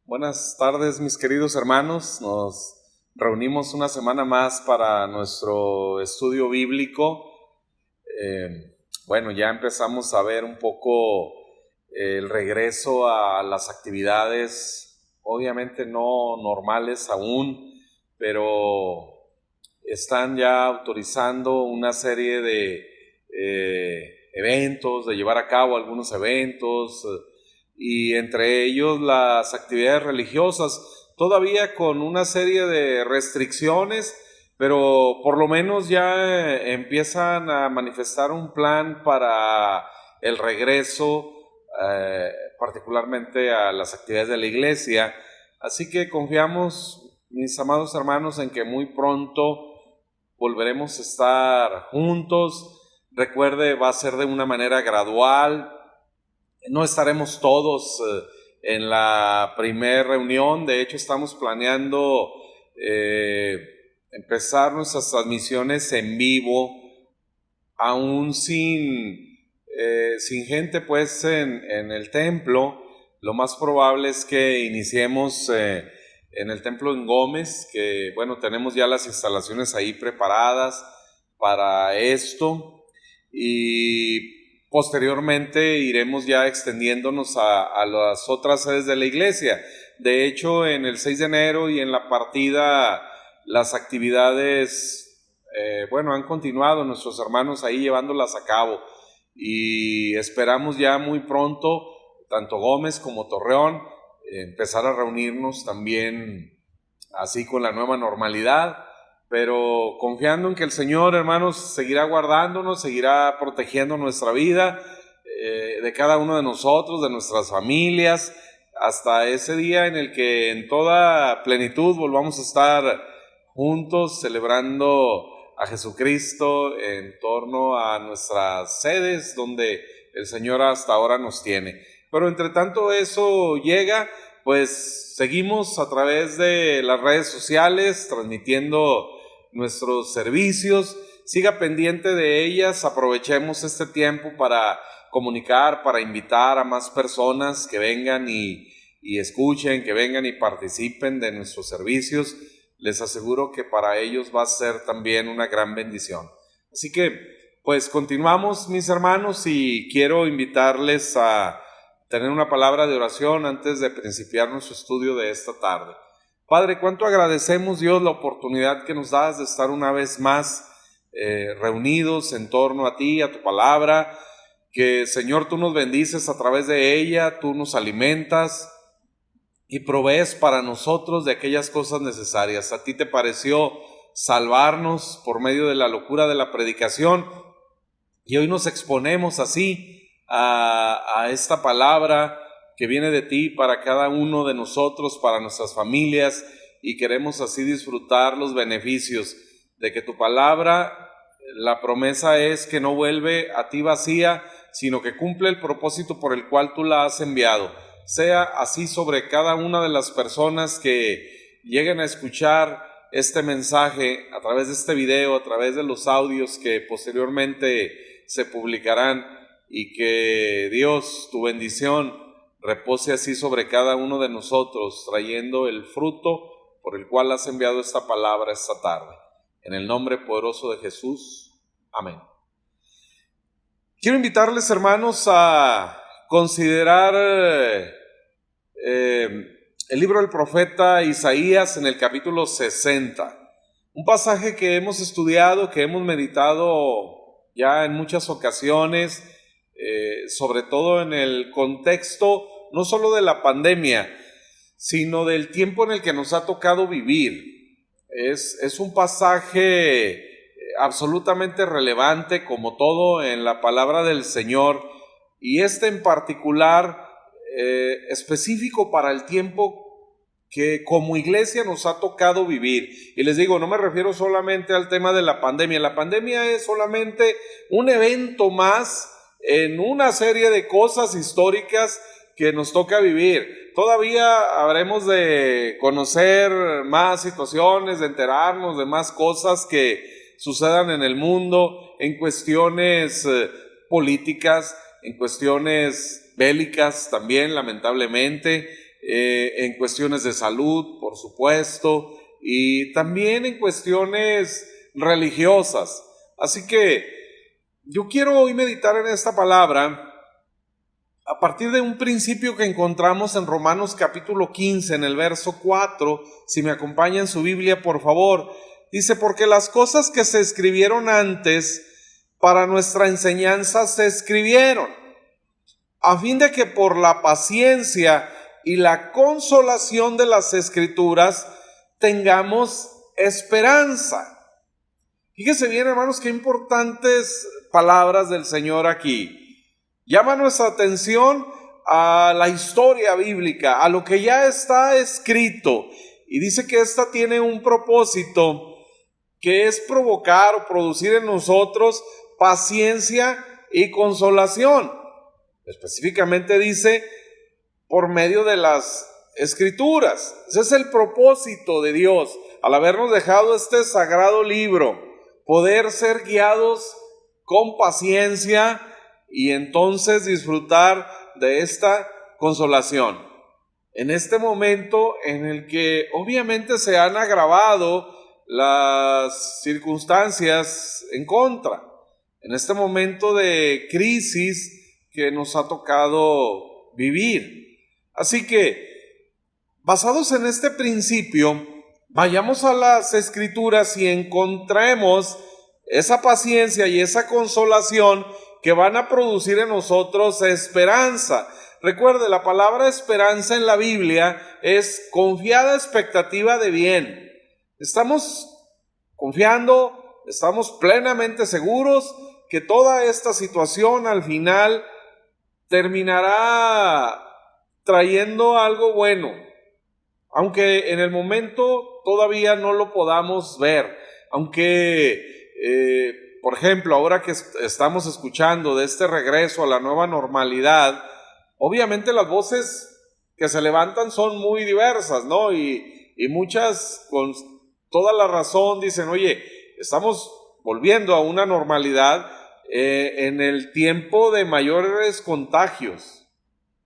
Buenas tardes, mis queridos hermanos. Nos reunimos una semana más para nuestro estudio bíblico. Ya empezamos a ver un poco el regreso a las actividades, obviamente no normales aún, pero están ya autorizando una serie de eventos, de llevar a cabo algunos eventos, y entre ellos las actividades religiosas, todavía con una serie de restricciones, pero por lo menos ya empiezan a manifestar un plan para el regreso, particularmente a las actividades de la iglesia. Así que confiamos, mis amados hermanos, en que muy pronto volveremos a estar juntos. Recuerde, va a ser de una manera gradual. No estaremos todos en la primera reunión. De hecho, estamos planeando empezar nuestras transmisiones en vivo, aún sin gente pues en el templo. Lo más probable es que iniciemos en el templo en Gómez, que tenemos ya las instalaciones ahí preparadas para esto, y posteriormente iremos ya extendiéndonos a las otras sedes de la iglesia. De hecho, en el 6 de enero y en la partida, las actividades han continuado nuestros hermanos ahí llevándolas a cabo, y esperamos ya muy pronto, tanto Gómez como Torreón, empezar a reunirnos también así con la nueva normalidad, pero confiando en que el Señor, hermanos, seguirá guardándonos, seguirá protegiendo nuestra vida, de cada uno de nosotros, de nuestras familias, hasta ese día en el que en toda plenitud volvamos a estar juntos celebrando a Jesucristo en torno a nuestras sedes donde el Señor hasta ahora nos tiene. Pero entre tanto eso llega, pues seguimos a través de las redes sociales transmitiendo nuestros servicios. Siga pendiente de ellas, aprovechemos este tiempo para comunicar, para invitar a más personas que vengan y escuchen, que vengan y participen de nuestros servicios. Les aseguro que para ellos va a ser también una gran bendición. Así que, pues continuamos, mis hermanos, y quiero invitarles a tener una palabra de oración antes de principiar nuestro estudio de esta tarde. Padre, cuánto agradecemos, Dios, la oportunidad que nos das de estar una vez más reunidos en torno a ti, a tu palabra, que, Señor, tú nos bendices a través de ella, tú nos alimentas y provees para nosotros de aquellas cosas necesarias. A ti te pareció salvarnos por medio de la locura de la predicación, y hoy nos exponemos así a esta palabra que viene de ti para cada uno de nosotros, para nuestras familias, y queremos así disfrutar los beneficios de que tu palabra, la promesa es que no vuelve a ti vacía, sino que cumple el propósito por el cual tú la has enviado. Sea así sobre cada una de las personas que lleguen a escuchar este mensaje a través de este video, a través de los audios que posteriormente se publicarán, y que Dios, tu bendición, repose así sobre cada uno de nosotros, trayendo el fruto por el cual has enviado esta palabra esta tarde. En el nombre poderoso de Jesús. Amén. Quiero invitarles, hermanos, a considerar el libro del profeta Isaías en el capítulo 60. Un pasaje que hemos estudiado, que hemos meditado ya en muchas ocasiones, sobre todo en el contexto no solo de la pandemia, sino del tiempo en el que nos ha tocado vivir. Es un pasaje absolutamente relevante, como todo en la palabra del Señor, y en particular específico para el tiempo que como iglesia nos ha tocado vivir. Y les digo, no me refiero solamente al tema de la pandemia. La pandemia es solamente un evento más en una serie de cosas históricas que nos toca vivir. Todavía habremos de conocer más situaciones, de enterarnos de más cosas que sucedan en el mundo, en cuestiones políticas, en cuestiones bélicas también, lamentablemente, en cuestiones de salud, por supuesto, y también en cuestiones religiosas. Así que yo quiero hoy meditar en esta palabra a partir de un principio que encontramos en Romanos capítulo 15, en el verso 4, si me acompaña en su Biblia, por favor. Dice, porque las cosas que se escribieron antes para nuestra enseñanza se escribieron, a fin de que por la paciencia y la consolación de las Escrituras tengamos esperanza. Fíjese bien, hermanos, qué importantes palabras del Señor aquí. Llama nuestra atención a la historia bíblica, a lo que ya está escrito. Y dice que esta tiene un propósito, que es provocar o producir en nosotros paciencia y consolación. Específicamente dice, por medio de las Escrituras. Ese es el propósito de Dios, al habernos dejado este sagrado libro, poder ser guiados con paciencia y entonces disfrutar de esta consolación. En este momento en el que obviamente se han agravado las circunstancias en contra, en este momento de crisis que nos ha tocado vivir. Así que, basados en este principio, vayamos a las Escrituras y encontremos esa paciencia y esa consolación que van a producir en nosotros esperanza. Recuerde, la palabra esperanza en la Biblia es confiada expectativa de bien. Estamos confiando, estamos plenamente seguros que toda esta situación al final terminará trayendo algo bueno, aunque en el momento todavía no lo podamos ver, aunque por ejemplo, ahora que estamos escuchando de este regreso a la nueva normalidad, obviamente las voces que se levantan son muy diversas, ¿no? Y muchas con toda la razón dicen, oye, estamos volviendo a una normalidad en el tiempo de mayores contagios.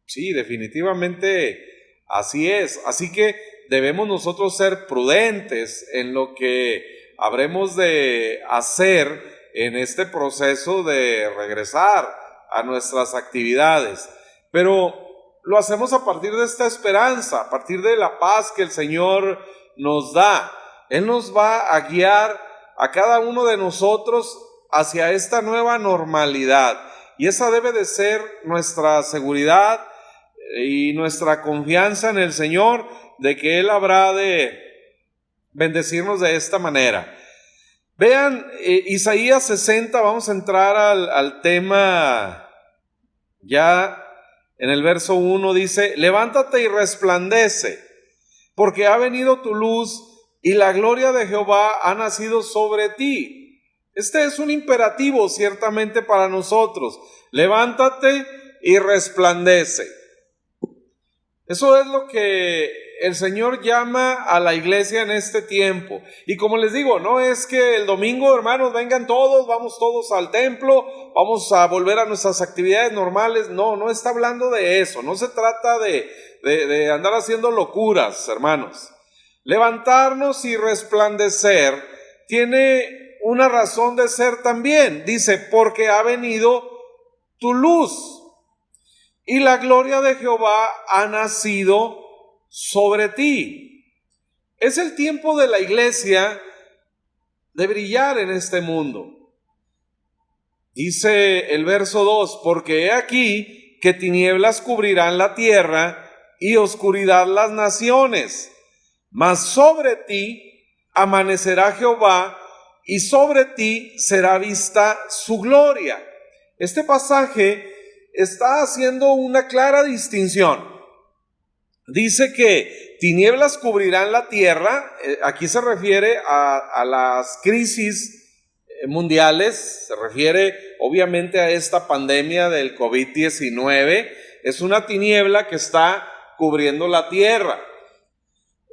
Sí, definitivamente así es. Así que debemos nosotros ser prudentes en lo que habremos de hacer en este proceso de regresar a nuestras actividades. Pero lo hacemos a partir de esta esperanza, a partir de la paz que el Señor nos da. Él nos va a guiar a cada uno de nosotros hacia esta nueva normalidad. Y esa debe de ser nuestra seguridad y nuestra confianza en el Señor, de que Él habrá de bendecirnos de esta manera. Vean, Isaías 60, vamos a entrar al tema ya en el verso 1, dice, levántate y resplandece, porque ha venido tu luz y la gloria de Jehová ha nacido sobre ti. Este es un imperativo ciertamente para nosotros. Levántate y resplandece. Eso es lo que el Señor llama a la iglesia en este tiempo. Y como les digo, no es que el domingo, hermanos, vengan todos, vamos todos al templo, vamos a volver a nuestras actividades normales. No está hablando de eso. No se trata de andar haciendo locuras, hermanos. Levantarnos y resplandecer tiene una razón de ser también. Dice, porque ha venido tu luz y la gloria de Jehová ha nacido sobre ti. Es el tiempo de la iglesia de brillar en este mundo. Dice el verso 2, porque he aquí que tinieblas cubrirán la tierra y oscuridad las naciones, mas sobre ti amanecerá Jehová y sobre ti será vista su gloria. Este pasaje está haciendo una clara distinción. Dice que tinieblas cubrirán la tierra, aquí se refiere a las crisis mundiales, se refiere obviamente a esta pandemia del COVID-19, es una tiniebla que está cubriendo la tierra.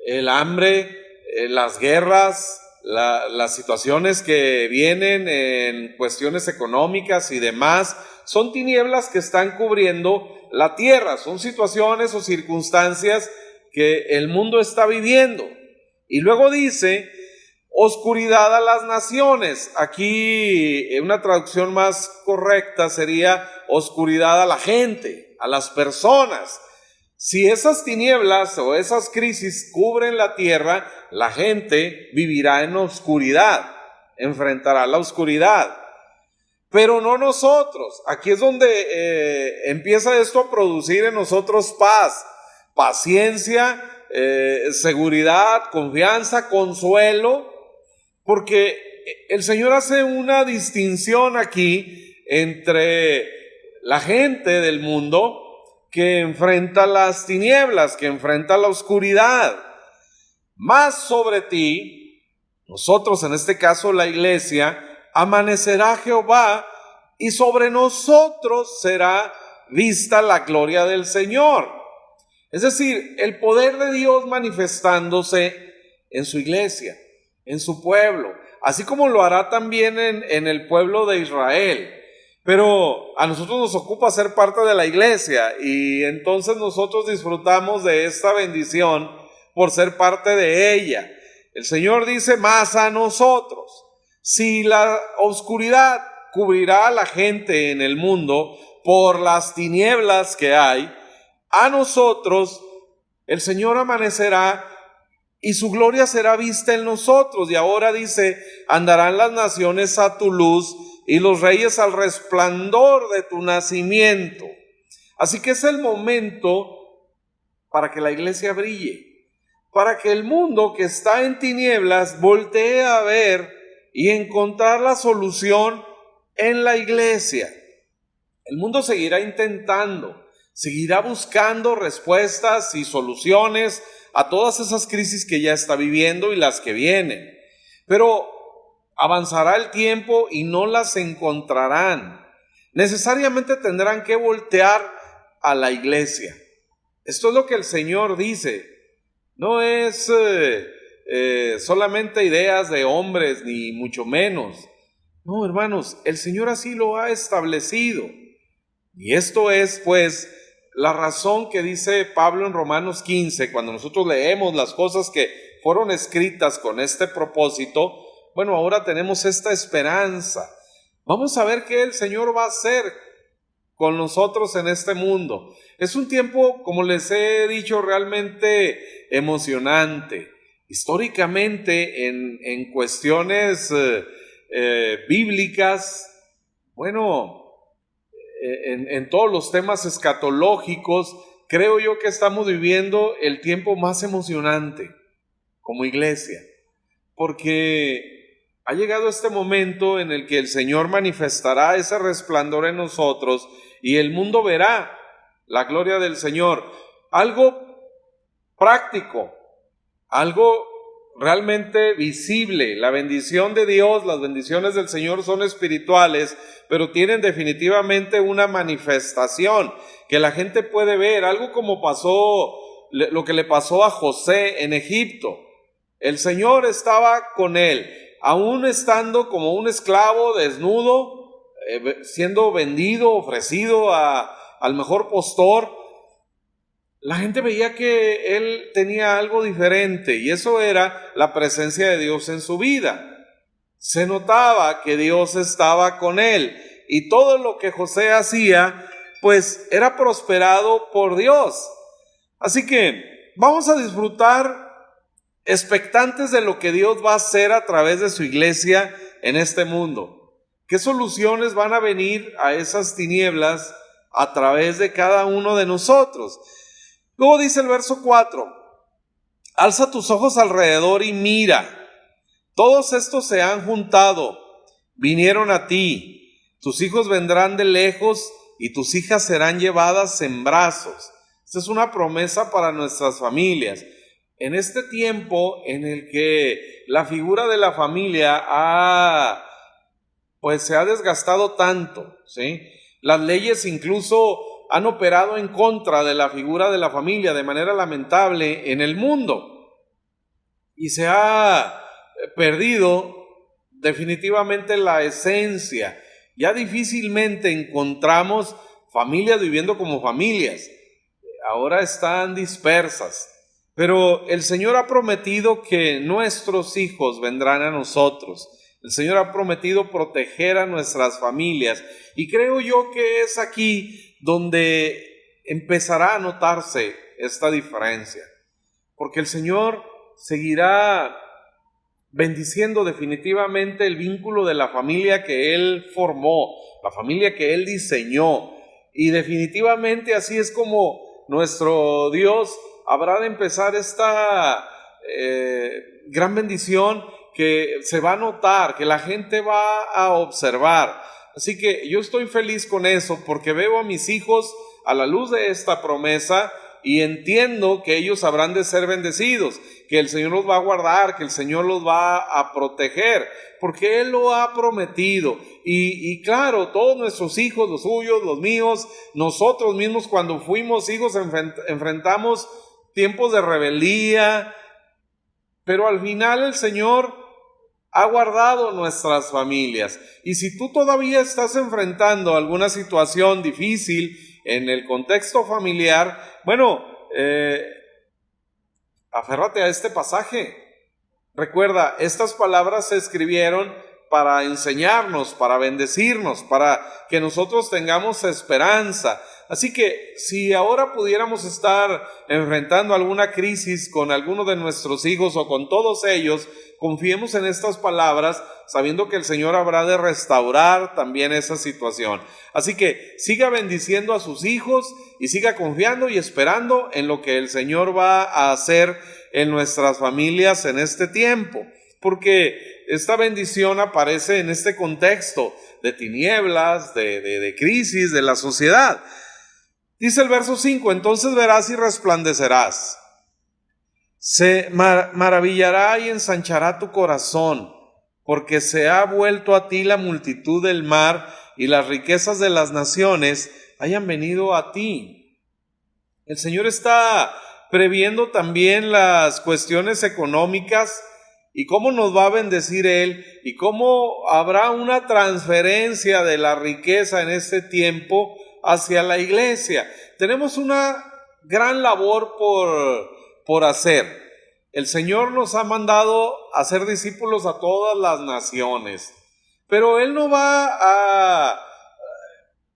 El hambre, las guerras, las situaciones que vienen en cuestiones económicas y demás, son tinieblas que están cubriendo la tierra. Son situaciones o circunstancias que el mundo está viviendo. Y luego dice, oscuridad a las naciones. Aquí una traducción más correcta sería oscuridad a la gente, a las personas. Si esas tinieblas o esas crisis cubren la tierra, la gente vivirá en oscuridad, enfrentará la oscuridad. Pero no nosotros. Aquí es donde empieza esto a producir en nosotros paz, paciencia, seguridad, confianza, consuelo, porque el Señor hace una distinción aquí entre la gente del mundo que enfrenta las tinieblas, que enfrenta la oscuridad. Más sobre ti, nosotros en este caso la iglesia, amanecerá Jehová y sobre nosotros será vista la gloria del Señor. Es decir, el poder de Dios manifestándose en su iglesia, en su pueblo, así como lo hará también en el pueblo de Israel. Pero a nosotros nos ocupa ser parte de la iglesia y entonces nosotros disfrutamos de esta bendición por ser parte de ella. El Señor dice más a nosotros. Si la oscuridad cubrirá a la gente en el mundo por las tinieblas que hay, a nosotros el Señor amanecerá y su gloria será vista en nosotros. Y ahora dice, andarán las naciones a tu luz y los reyes al resplandor de tu nacimiento. Así que es el momento para que la iglesia brille, para que el mundo que está en tinieblas voltee a ver y encontrar la solución en la iglesia. El mundo seguirá intentando, seguirá buscando respuestas y soluciones a todas esas crisis que ya está viviendo y las que vienen. Pero avanzará el tiempo y no las encontrarán. Necesariamente tendrán que voltear a la iglesia. Esto es lo que el Señor dice. No es solamente ideas de hombres, ni mucho menos. No, hermanos, el Señor así lo ha establecido. Y esto es, pues, la razón que dice Pablo en Romanos 15, cuando nosotros leemos las cosas que fueron escritas con este propósito. Bueno, ahora tenemos esta esperanza. Vamos a ver qué el Señor va a hacer con nosotros en este mundo. Es un tiempo, como les he dicho, realmente emocionante. Históricamente, en cuestiones bíblicas, bueno, en todos los temas escatológicos, creo yo que estamos viviendo el tiempo más emocionante como iglesia, porque ha llegado este momento en el que el Señor manifestará ese resplandor en nosotros y el mundo verá la gloria del Señor. Algo práctico, algo realmente visible. La bendición de Dios, las bendiciones del Señor son espirituales, pero tienen definitivamente una manifestación que la gente puede ver. Algo como pasó, lo que le pasó a José en Egipto. El Señor estaba con él, aún estando como un esclavo desnudo, siendo vendido, ofrecido al mejor postor. La gente veía que él tenía algo diferente y eso era la presencia de Dios en su vida. Se notaba que Dios estaba con él y todo lo que José hacía, pues era prosperado por Dios. Así que vamos a disfrutar expectantes de lo que Dios va a hacer a través de su iglesia en este mundo. ¿Qué soluciones van a venir a esas tinieblas a través de cada uno de nosotros? Luego dice el verso 4, alza tus ojos alrededor y mira, todos estos se han juntado, vinieron a ti, tus hijos vendrán de lejos y tus hijas serán llevadas en brazos. Esta es una promesa para nuestras familias. En este tiempo en el que la figura de la familia se ha desgastado tanto, ¿sí? Las leyes incluso han operado en contra de la figura de la familia de manera lamentable en el mundo. Y se ha perdido definitivamente la esencia. Ya difícilmente encontramos familias viviendo como familias. Ahora están dispersas. Pero el Señor ha prometido que nuestros hijos vendrán a nosotros. El Señor ha prometido proteger a nuestras familias. Y creo yo que es aquí donde empezará a notarse esta diferencia. Porque el Señor seguirá bendiciendo definitivamente el vínculo de la familia que Él formó, la familia que Él diseñó. Y definitivamente así es como nuestro Dios habrá de empezar esta gran bendición que se va a notar, que la gente va a observar. Así que yo estoy feliz con eso porque veo a mis hijos a la luz de esta promesa y entiendo que ellos habrán de ser bendecidos, que el Señor los va a guardar, que el Señor los va a proteger, porque Él lo ha prometido. Y claro, todos nuestros hijos, los suyos, los míos, nosotros mismos cuando fuimos hijos enfrentamos tiempos de rebeldía, pero al final el Señor ha guardado nuestras familias. Y si tú todavía estás enfrentando alguna situación difícil en el contexto familiar, bueno, aférrate a este pasaje. Recuerda, estas palabras se escribieron para enseñarnos, para bendecirnos, para que nosotros tengamos esperanza. Así que si ahora pudiéramos estar enfrentando alguna crisis con alguno de nuestros hijos o con todos ellos, confiemos en estas palabras, sabiendo que el Señor habrá de restaurar también esa situación. Así que siga bendiciendo a sus hijos y siga confiando y esperando en lo que el Señor va a hacer en nuestras familias en este tiempo, porque esta bendición aparece en este contexto de tinieblas, de crisis de la sociedad. Dice el verso 5, entonces verás y resplandecerás. Se maravillará y ensanchará tu corazón, porque se ha vuelto a ti la multitud del mar y las riquezas de las naciones hayan venido a ti. El Señor está previendo también las cuestiones económicas y cómo nos va a bendecir Él y cómo habrá una transferencia de la riqueza en este tiempo hacia la iglesia. Tenemos una gran labor por hacer. El Señor nos ha mandado a ser discípulos a todas las naciones, pero Él no va a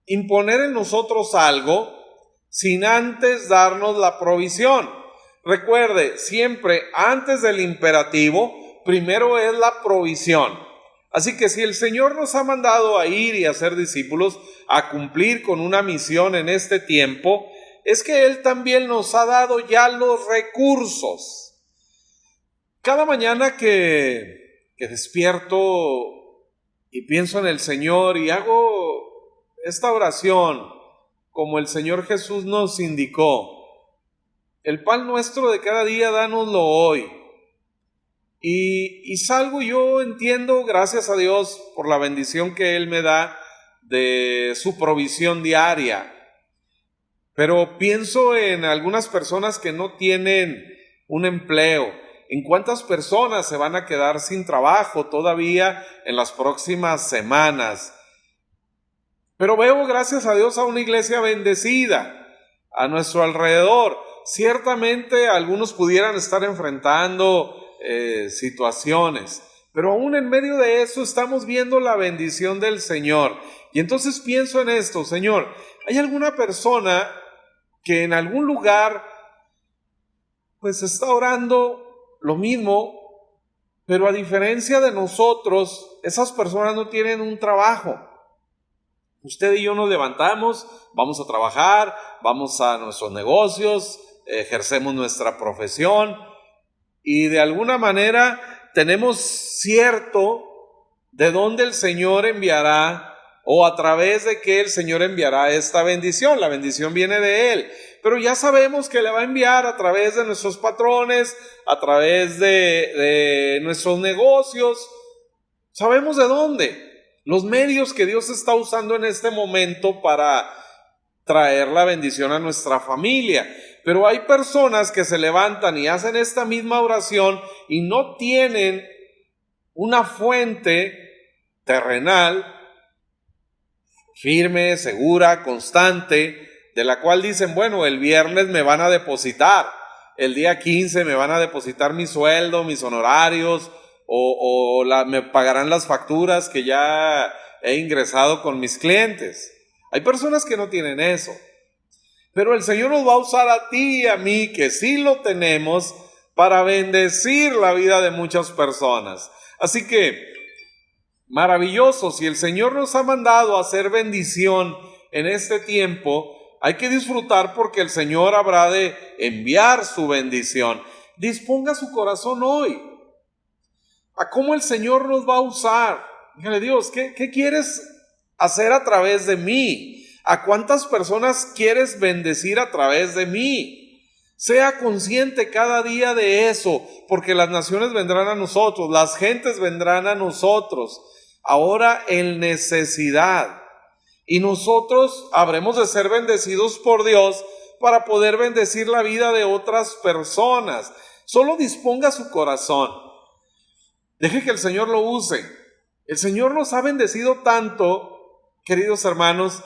imponer en nosotros algo sin antes darnos la provisión. Recuerde, siempre antes del imperativo, primero es la provisión. Así que si el Señor nos ha mandado a ir y a ser discípulos, a cumplir con una misión en este tiempo, es que Él también nos ha dado ya los recursos. Cada mañana que despierto y pienso en el Señor y hago esta oración como el Señor Jesús nos indicó, el pan nuestro de cada día, dánoslo hoy. Y salgo, yo entiendo, gracias a Dios por la bendición que Él me da de su provisión diaria. Pero pienso en algunas personas que no tienen un empleo. ¿En cuántas personas se van a quedar sin trabajo todavía en las próximas semanas? Pero veo, gracias a Dios, a una iglesia bendecida a nuestro alrededor. Ciertamente algunos pudieran estar enfrentando situaciones, pero aún en medio de eso estamos viendo la bendición del Señor. Y entonces pienso en esto, Señor, ¿hay alguna persona que en algún lugar pues está orando lo mismo, pero a diferencia de nosotros, esas personas no tienen un trabajo? Usted y yo nos levantamos, vamos a trabajar, vamos a nuestros negocios, ejercemos nuestra profesión y de alguna manera tenemos cierto de dónde el Señor enviará o a través de qué el Señor enviará esta bendición. La bendición viene de Él, pero ya sabemos que le va a enviar a través de nuestros patrones, a través de nuestros negocios. Sabemos de dónde. Los medios que Dios está usando en este momento para traer la bendición a nuestra familia. Pero hay personas que se levantan y hacen esta misma oración y no tienen una fuente terrenal firme, segura, constante, de la cual dicen, bueno, el viernes me van a depositar, el día 15 me van a depositar mi sueldo, mis honorarios, me pagarán las facturas que ya he ingresado con mis clientes. Hay personas que no tienen eso, pero el Señor nos va a usar a ti y a mí, que sí lo tenemos, para bendecir la vida de muchas personas. Así que, maravilloso, si el Señor nos ha mandado a hacer bendición en este tiempo, hay que disfrutar porque el Señor habrá de enviar su bendición. Disponga su corazón hoy a cómo el Señor nos va a usar. Dígale, Dios, ¿qué quieres hacer a través de mí? ¿A cuántas personas quieres bendecir a través de mí? Sea consciente cada día de eso, porque las naciones vendrán a nosotros, las gentes vendrán a nosotros, ahora en necesidad. Y nosotros habremos de ser bendecidos por Dios para poder bendecir la vida de otras personas. Solo disponga su corazón. Deje que el Señor lo use. El Señor nos ha bendecido tanto, queridos hermanos,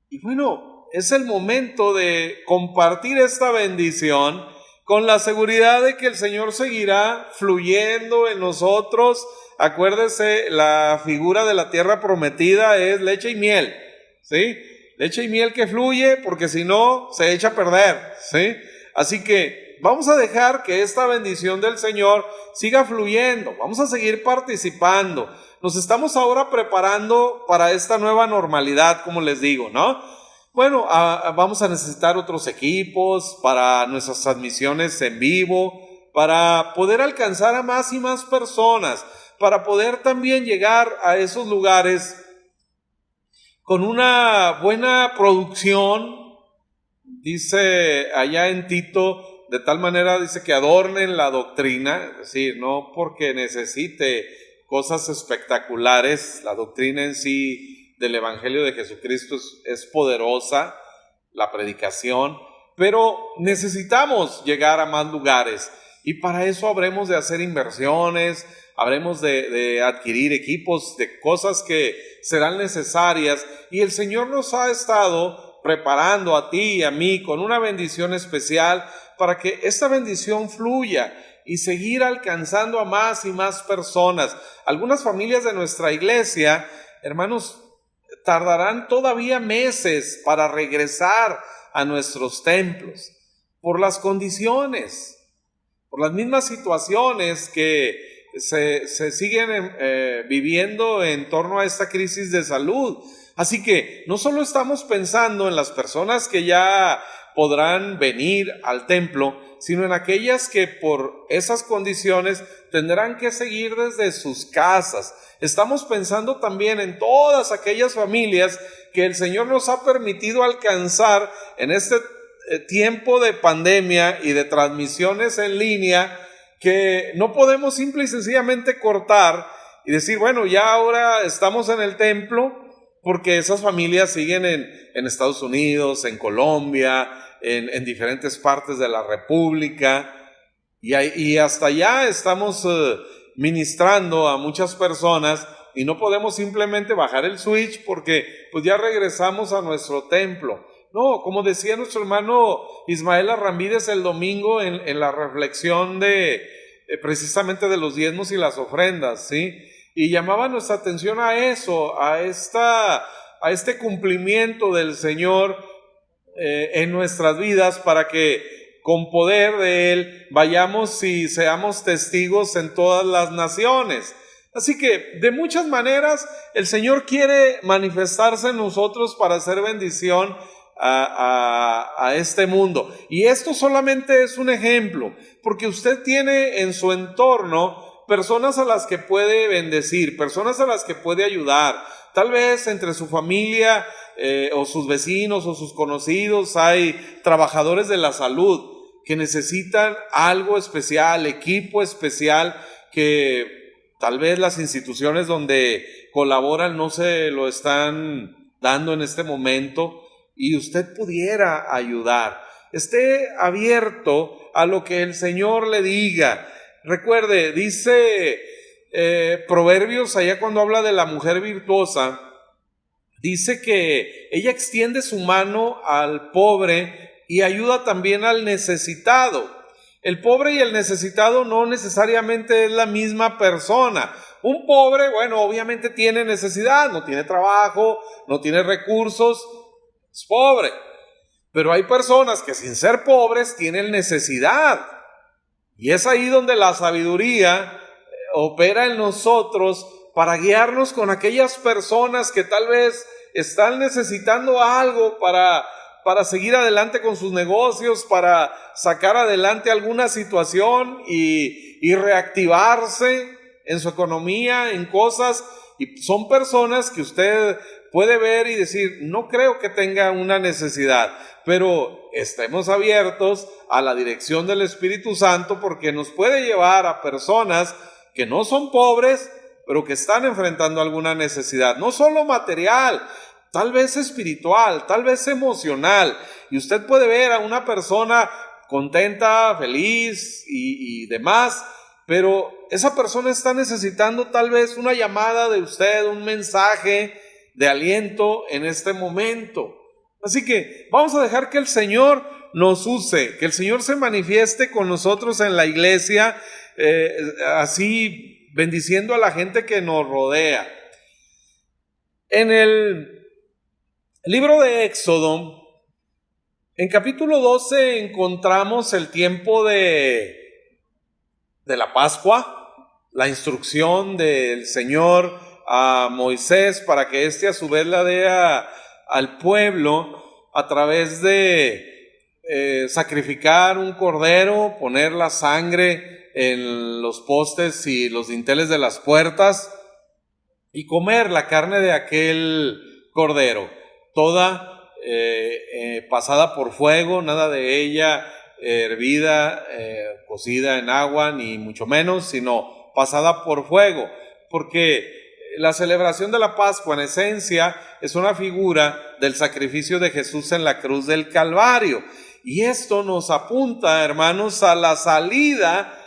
y bueno, es el momento de compartir esta bendición con la seguridad de que el Señor seguirá fluyendo en nosotros. Acuérdese, la figura de la tierra prometida es leche y miel, ¿sí? Leche y miel que fluye, porque si no, se echa a perder, ¿sí? Así que vamos a dejar que esta bendición del Señor siga fluyendo. Vamos a seguir participando. Nos estamos ahora preparando para esta nueva normalidad, como les digo, ¿no? Bueno, vamos a necesitar otros equipos para nuestras transmisiones en vivo, para poder alcanzar a más y más personas, para poder también llegar a esos lugares con una buena producción. Dice allá en Tito, de tal manera dice que adornen la doctrina, es decir, no porque necesite cosas espectaculares, la doctrina en sí del Evangelio de Jesucristo es poderosa, la predicación, pero necesitamos llegar a más lugares y para eso habremos de hacer inversiones, habremos de adquirir equipos, de cosas que serán necesarias, y el Señor nos ha estado preparando a ti y a mí con una bendición especial para que esta bendición fluya y seguir alcanzando a más y más personas. Algunas familias de nuestra iglesia, hermanos, tardarán todavía meses para regresar a nuestros templos por las condiciones, por las mismas situaciones que se siguen viviendo en torno a esta crisis de salud. Así que no solo estamos pensando en las personas que ya podrán venir al templo, sino en aquellas que por esas condiciones tendrán que seguir desde sus casas. Estamos pensando también en todas aquellas familias que el Señor nos ha permitido alcanzar en este tiempo de pandemia y de transmisiones en línea, que no podemos simple y sencillamente cortar y decir, bueno, ya ahora estamos en el templo, porque esas familias siguen en Estados Unidos, en Colombia, en diferentes partes de la República, y hasta allá estamos ministrando a muchas personas, y no podemos simplemente bajar el switch porque pues ya regresamos a nuestro templo. No, como decía nuestro hermano Ismael Arramírez el domingo en la reflexión precisamente de los diezmos y las ofrendas, ¿sí? Y llamaba nuestra atención a eso, a este cumplimiento del Señor en nuestras vidas, para que con poder de Él vayamos y seamos testigos en todas las naciones. Así que de muchas maneras el Señor quiere manifestarse en nosotros para hacer bendición a este mundo. Y esto solamente es un ejemplo, porque usted tiene en su entorno personas a las que puede bendecir, personas a las que puede ayudar. Tal vez entre su familia o sus vecinos o sus conocidos hay trabajadores de la salud que necesitan algo especial, equipo especial, que tal vez las instituciones donde colaboran no se lo están dando en este momento, y usted pudiera ayudar. Esté abierto a lo que el Señor le diga. Recuerde, dice Proverbios, allá cuando habla de la mujer virtuosa, dice que ella extiende su mano al pobre y ayuda también al necesitado. El pobre y el necesitado no necesariamente es la misma persona. Un pobre, bueno, obviamente tiene necesidad, no tiene trabajo, no tiene recursos, es pobre. Pero hay personas que sin ser pobres tienen necesidad. Y es ahí donde la sabiduría opera en nosotros para guiarnos con aquellas personas que tal vez están necesitando algo para seguir adelante con sus negocios, para sacar adelante alguna situación y reactivarse en su economía, en cosas. Y son personas que usted puede ver y decir, no creo que tenga una necesidad, pero estemos abiertos a la dirección del Espíritu Santo, porque nos puede llevar a personas que no son pobres, pero que están enfrentando alguna necesidad, no solo material, tal vez espiritual, tal vez emocional. Y usted puede ver a una persona contenta, feliz y demás, pero esa persona está necesitando tal vez una llamada de usted, un mensaje de aliento en este momento. Así que vamos a dejar que el Señor nos use, que el Señor se manifieste con nosotros en la iglesia, así bendiciendo a la gente que nos rodea. En el libro de Éxodo, en capítulo 12 encontramos el tiempo de la Pascua, la instrucción del Señor a Moisés para que éste a su vez la dé al pueblo a través de sacrificar un cordero, poner la sangre en los postes y los dinteles de las puertas y comer la carne de aquel cordero, toda pasada por fuego, nada de ella hervida, cocida en agua, ni mucho menos, sino pasada por fuego, porque la celebración de la Pascua en esencia es una figura del sacrificio de Jesús en la cruz del Calvario. Y esto nos apunta, hermanos, a la salida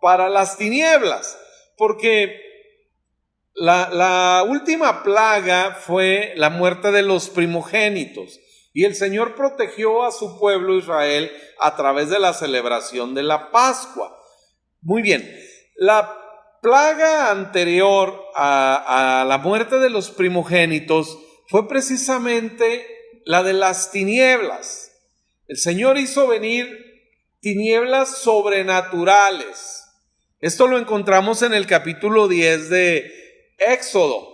para las tinieblas, porque la última plaga fue la muerte de los primogénitos. Y el Señor protegió a su pueblo Israel a través de la celebración de la Pascua. Muy bien, la plaga anterior a la muerte de los primogénitos fue precisamente la de las tinieblas. El Señor hizo venir tinieblas sobrenaturales. Esto lo encontramos en el capítulo 10 de Éxodo.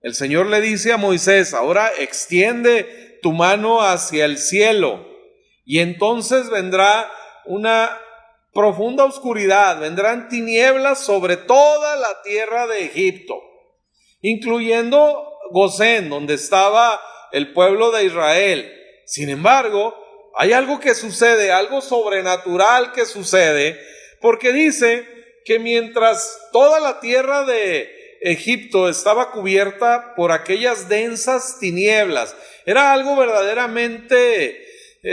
El Señor le dice a Moisés, ahora extiende tu mano hacia el cielo y entonces vendrá una profunda oscuridad, vendrán tinieblas sobre toda la tierra de Egipto, incluyendo Gosén, donde estaba el pueblo de Israel. Sin embargo, hay algo que sucede, algo sobrenatural que sucede, porque dice que mientras toda la tierra de Egipto estaba cubierta por aquellas densas tinieblas, era algo verdaderamente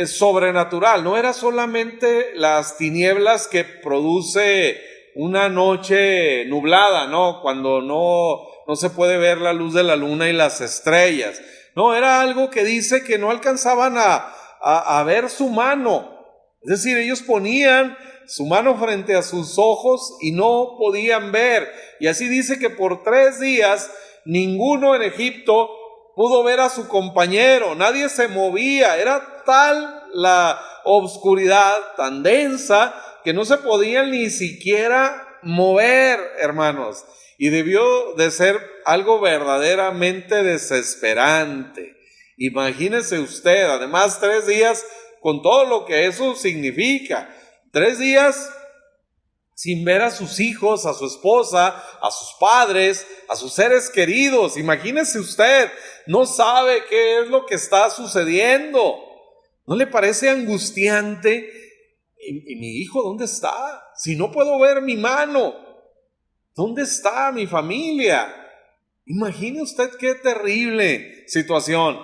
sobrenatural, no era solamente las tinieblas que produce una noche nublada, ¿no? Cuando no se puede ver la luz de la luna y las estrellas. No, era algo que dice que no alcanzaban a ver su mano. Es decir, ellos ponían su mano frente a sus ojos y no podían ver. Y así dice que por 3 días ninguno en Egipto pudo ver a su compañero, nadie se movía, era tal la obscuridad tan densa que no se podían ni siquiera mover, hermanos, y debió de ser algo verdaderamente desesperante. Imagínese usted, además 3 días con todo lo que eso significa, 3 días sin ver a sus hijos, a su esposa, a sus padres, a sus seres queridos. Imagínese usted, no sabe qué es lo que está sucediendo. ¿No le parece angustiante? ¿Y mi hijo dónde está? Si no puedo ver mi mano, ¿dónde está mi familia? Imagine usted qué terrible situación.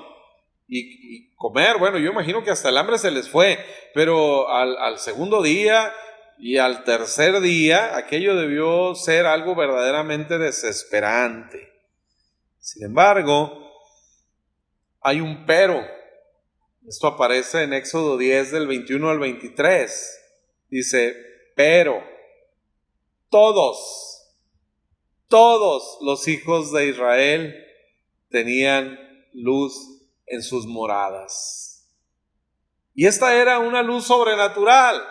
Y comer, bueno, yo imagino que hasta el hambre se les fue, pero al segundo día y al tercer día, aquello debió ser algo verdaderamente desesperante. Sin embargo, hay un pero. Esto aparece en Éxodo 10 del 21 al 23. Dice, pero todos los hijos de Israel tenían luz en sus moradas. Y esta era una luz sobrenatural,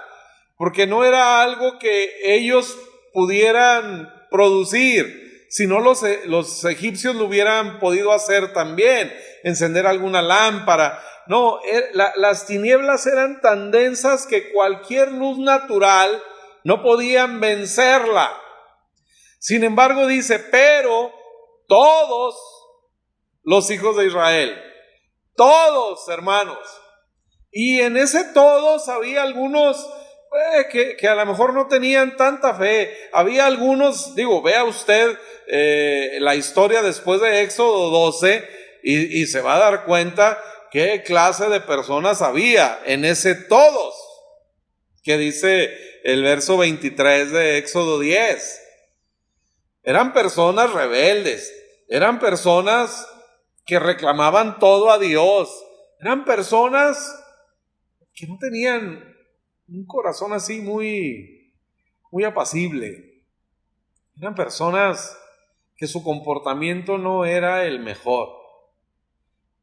porque no era algo que ellos pudieran producir, sino los egipcios lo hubieran podido hacer también, encender alguna lámpara. No, las tinieblas eran tan densas que cualquier luz natural no podían vencerla. Sin embargo dice, pero todos los hijos de Israel, todos, hermanos, y en ese todos había algunos que a lo mejor no tenían tanta fe. Había algunos, vea usted la historia después de Éxodo 12 y se va a dar cuenta qué clase de personas había en ese todos, que dice el verso 23 de Éxodo 10. Eran personas rebeldes, eran personas que reclamaban todo a Dios, eran personas que no tenían un corazón así muy apacible. Eran personas que su comportamiento no era el mejor.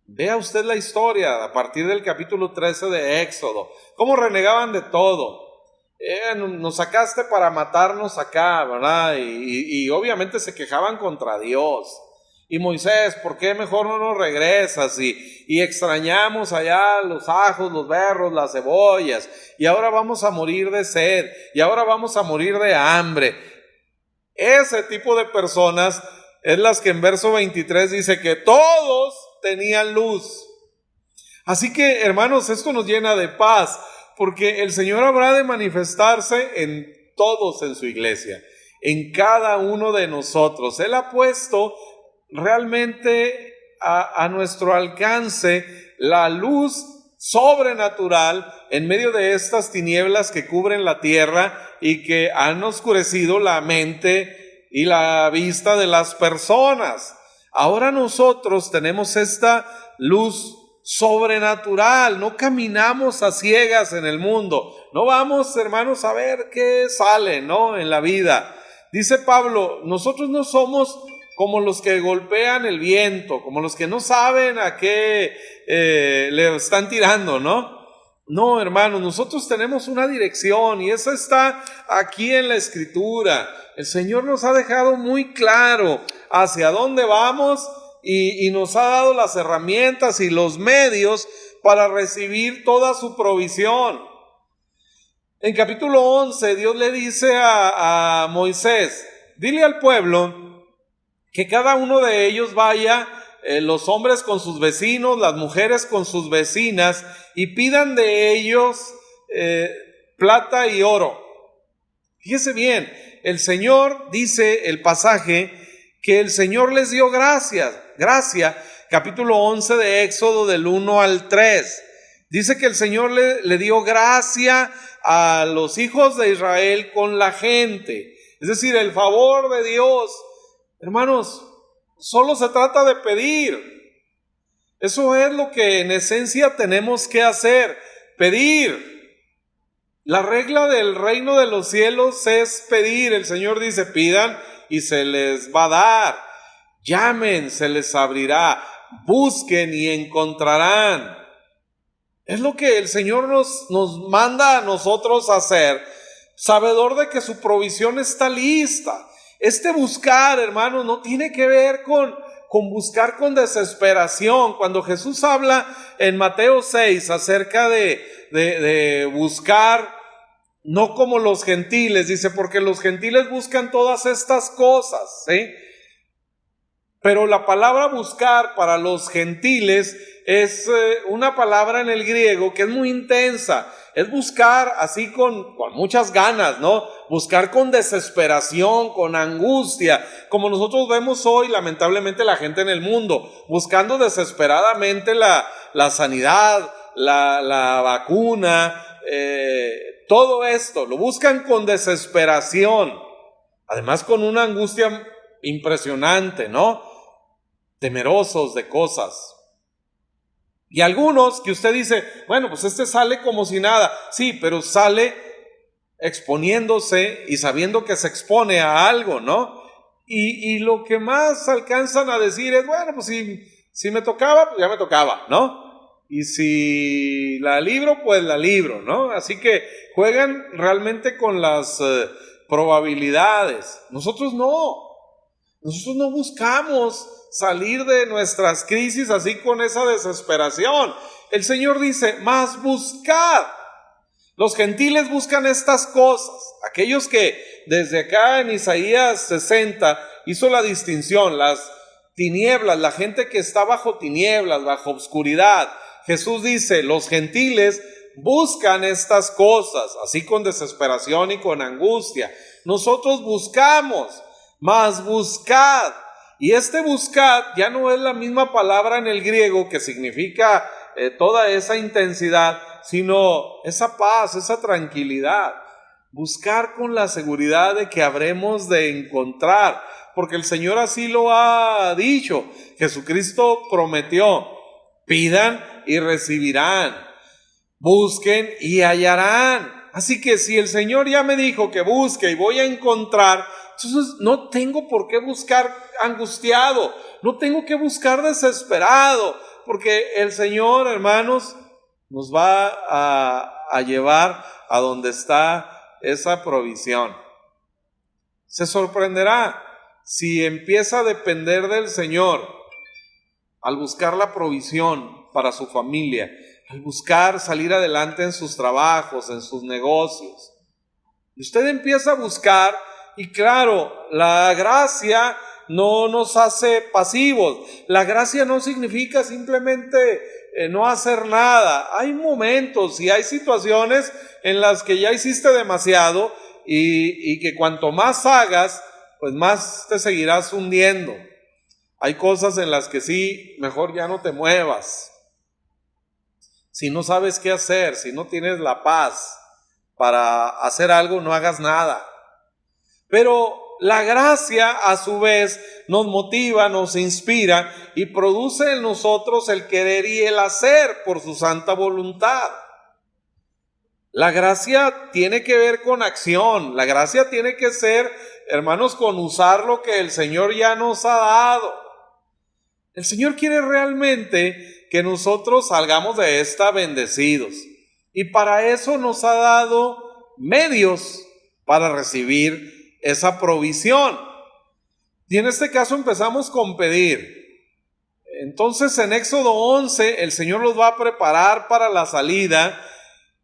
Vea usted la historia a partir del capítulo 13 de Éxodo, cómo renegaban de todo. Nos sacaste para matarnos acá, ¿verdad? Y obviamente se quejaban contra Dios. Y Moisés, ¿por qué mejor no nos regresas? Y extrañamos allá los ajos, los berros, las cebollas, y ahora vamos a morir de sed, y ahora vamos a morir de hambre. Ese tipo de personas es las que en verso 23 dice que todos tenían luz. Así que, hermanos, esto nos llena de paz, porque el Señor habrá de manifestarse en todos en su iglesia, en cada uno de nosotros. Él ha puesto realmente a nuestro alcance la luz sobrenatural en medio de estas tinieblas que cubren la tierra y que han oscurecido la mente y la vista de las personas. Ahora nosotros tenemos esta luz sobrenatural, no caminamos a ciegas en el mundo, no vamos, hermanos, a ver qué sale, ¿no?, en la vida. Dice Pablo, nosotros no somos como los que golpean el viento, como los que no saben a qué le están tirando, ¿no? No, hermanos, nosotros tenemos una dirección y esa está aquí en la Escritura. El Señor nos ha dejado muy claro hacia dónde vamos y nos ha dado las herramientas y los medios para recibir toda su provisión. En capítulo 11, Dios le dice a Moisés, dile al pueblo que cada uno de ellos vaya, los hombres con sus vecinos, las mujeres con sus vecinas, y pidan de ellos plata y oro. Fíjese bien, el Señor, dice el pasaje, que el Señor les dio gracia, capítulo 11 de Éxodo del 1 al 3. Dice que el Señor le dio gracia a los hijos de Israel con la gente. Es decir, el favor de Dios. Hermanos, solo se trata de pedir. Eso es lo que en esencia tenemos que hacer, pedir. La regla del reino de los cielos es pedir. El Señor dice, pidan y se les va a dar. Llamen, se les abrirá. Busquen y encontrarán. Es lo que el Señor nos manda a nosotros hacer, sabedor de que su provisión está lista. Este buscar, hermanos, no tiene que ver con buscar con desesperación. Cuando Jesús habla en Mateo 6 acerca de buscar, no como los gentiles, dice, porque los gentiles buscan todas estas cosas, ¿sí? Pero la palabra buscar para los gentiles es una palabra en el griego que es muy intensa. Es buscar así con muchas ganas, ¿no? Buscar con desesperación, con angustia, como nosotros vemos hoy lamentablemente la gente en el mundo, buscando desesperadamente la sanidad, la vacuna, todo esto, lo buscan con desesperación, además con una angustia impresionante, ¿no? Temerosos de cosas. Y algunos que usted dice, bueno, pues este sale como si nada. Sí, pero sale exponiéndose y sabiendo que se expone a algo, ¿no? Y lo que más alcanzan a decir es, bueno, pues si me tocaba, pues ya me tocaba, ¿no? Y si la libro, pues la libro, ¿no? Así que juegan realmente con las probabilidades. Nosotros no buscamos salir de nuestras crisis así con esa desesperación. El Señor dice, más buscad. Los gentiles buscan estas cosas. Aquellos que desde acá en Isaías 60 hizo la distinción, las tinieblas, la gente que está bajo tinieblas, bajo oscuridad. Jesús dice, los gentiles buscan estas cosas, así con desesperación y con angustia. Nosotros buscamos, mas buscad. Y este buscad ya no es la misma palabra en el griego que significa toda esa intensidad, sino esa paz, esa tranquilidad. Buscar con la seguridad de que habremos de encontrar, porque el Señor así lo ha dicho. Jesucristo prometió, pidan y recibirán, busquen y hallarán. Así que si el Señor ya me dijo que busque y voy a encontrar, entonces no tengo por qué buscar angustiado, no tengo que buscar desesperado, porque el Señor, hermanos, nos va a llevar a donde está esa provisión. Se sorprenderá si empieza a depender del Señor al buscar la provisión para su familia, al buscar salir adelante en sus trabajos, en sus negocios. Y usted empieza a buscar, y claro, la gracia no nos hace pasivos. La gracia no significa simplemente no hacer nada. Hay momentos y hay situaciones en las que ya hiciste demasiado y que cuanto más hagas, pues más te seguirás hundiendo. Hay cosas en las que sí, mejor ya no te muevas. Si no sabes qué hacer, si no tienes la paz para hacer algo, no hagas nada. Pero la gracia a su vez nos motiva, nos inspira y produce en nosotros el querer y el hacer por su santa voluntad. La gracia tiene que ver con acción, la gracia tiene que ser, hermanos, con usar lo que el Señor ya nos ha dado. El Señor quiere realmente que nosotros salgamos de esta bendecidos, y para eso nos ha dado medios para recibir esa provisión. Y en este caso empezamos con pedir. Entonces en Éxodo 11 el Señor los va a preparar para la salida,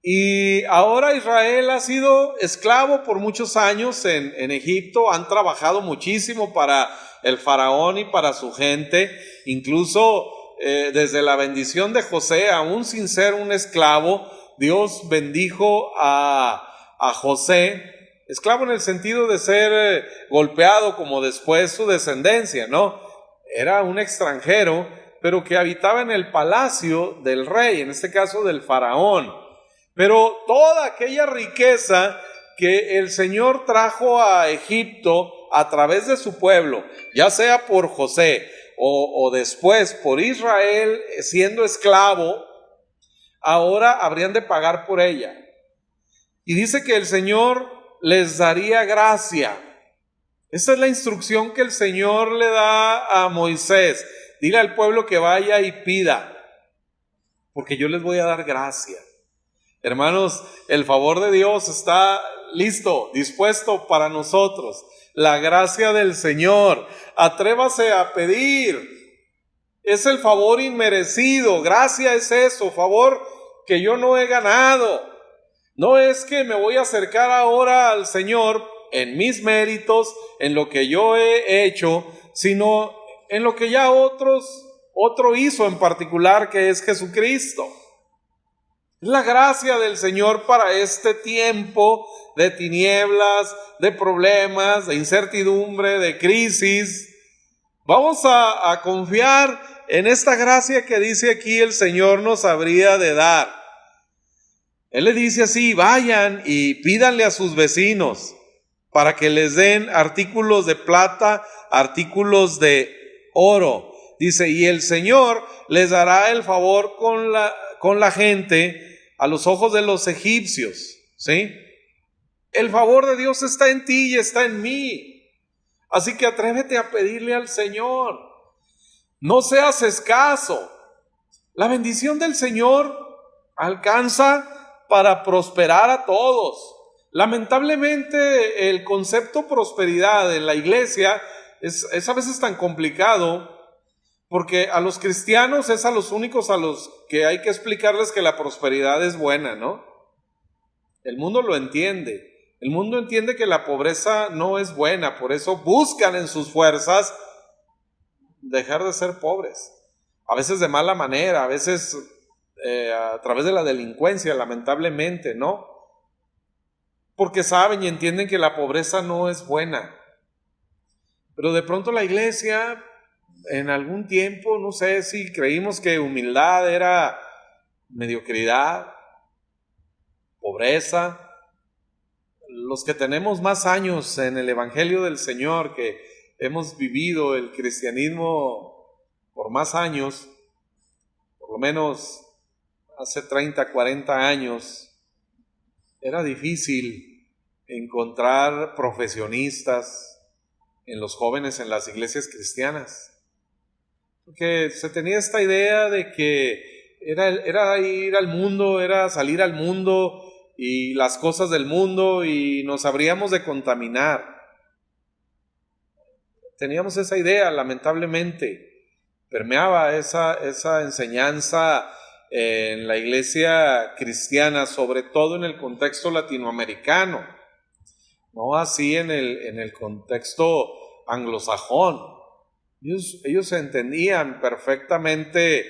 y ahora Israel ha sido esclavo por muchos años en Egipto. Han trabajado muchísimo para el faraón y para su gente, incluso desde la bendición de José, aún sin ser un esclavo, Dios bendijo a José, esclavo en el sentido de ser golpeado como después su descendencia, ¿no? Era un extranjero, pero que habitaba en el palacio del rey, en este caso del faraón. Pero toda aquella riqueza que el Señor trajo a Egipto a través de su pueblo, ya sea por José o después por Israel siendo esclavo, ahora habrían de pagar por ella. Y dice que el Señor les daría gracia. Esa es la instrucción que el Señor le da a Moisés. Dile al pueblo que vaya y pida, porque yo les voy a dar gracia. Hermanos, el favor de Dios está listo, dispuesto para nosotros. La gracia del Señor. Atrévase a pedir. Es el favor inmerecido. Gracia es eso, favor que yo no he ganado. No es que me voy a acercar ahora al Señor en mis méritos, en lo que yo he hecho, sino en lo que ya otro hizo en particular, que es Jesucristo. Es la gracia del Señor para este tiempo de tinieblas, de problemas, de incertidumbre, de crisis. Vamos a confiar en esta gracia que dice aquí el Señor nos habría de dar. Él le dice así: vayan y pídanle a sus vecinos para que les den artículos de plata, artículos de oro. Dice, y el Señor les dará el favor con la gente a los ojos de los egipcios, ¿sí? El favor de Dios está en ti y está en mí. Así que atrévete a pedirle al Señor. No seas escaso. La bendición del Señor alcanza para prosperar a todos. Lamentablemente el concepto prosperidad en la iglesia es a veces tan complicado, porque a los cristianos es a los únicos a los que hay que explicarles que la prosperidad es buena, ¿no? El mundo lo entiende. El mundo entiende que la pobreza no es buena, por eso buscan en sus fuerzas dejar de ser pobres. A veces de mala manera, a veces a través de la delincuencia, lamentablemente, ¿no? Porque saben y entienden que la pobreza no es buena. Pero de pronto la iglesia, en algún tiempo, no sé si creímos que humildad era mediocridad, pobreza. Los que tenemos más años en el Evangelio del Señor, que hemos vivido el cristianismo por más años, por lo menos hace 30, 40 años, era difícil encontrar profesionistas en los jóvenes en las iglesias cristianas. Porque se tenía esta idea de que era ir al mundo, era salir al mundo y las cosas del mundo y nos habríamos de contaminar. Teníamos esa idea, lamentablemente. Permeaba esa enseñanza en la iglesia cristiana, sobre todo en el contexto latinoamericano, no así en el contexto anglosajón. Ellos entendían perfectamente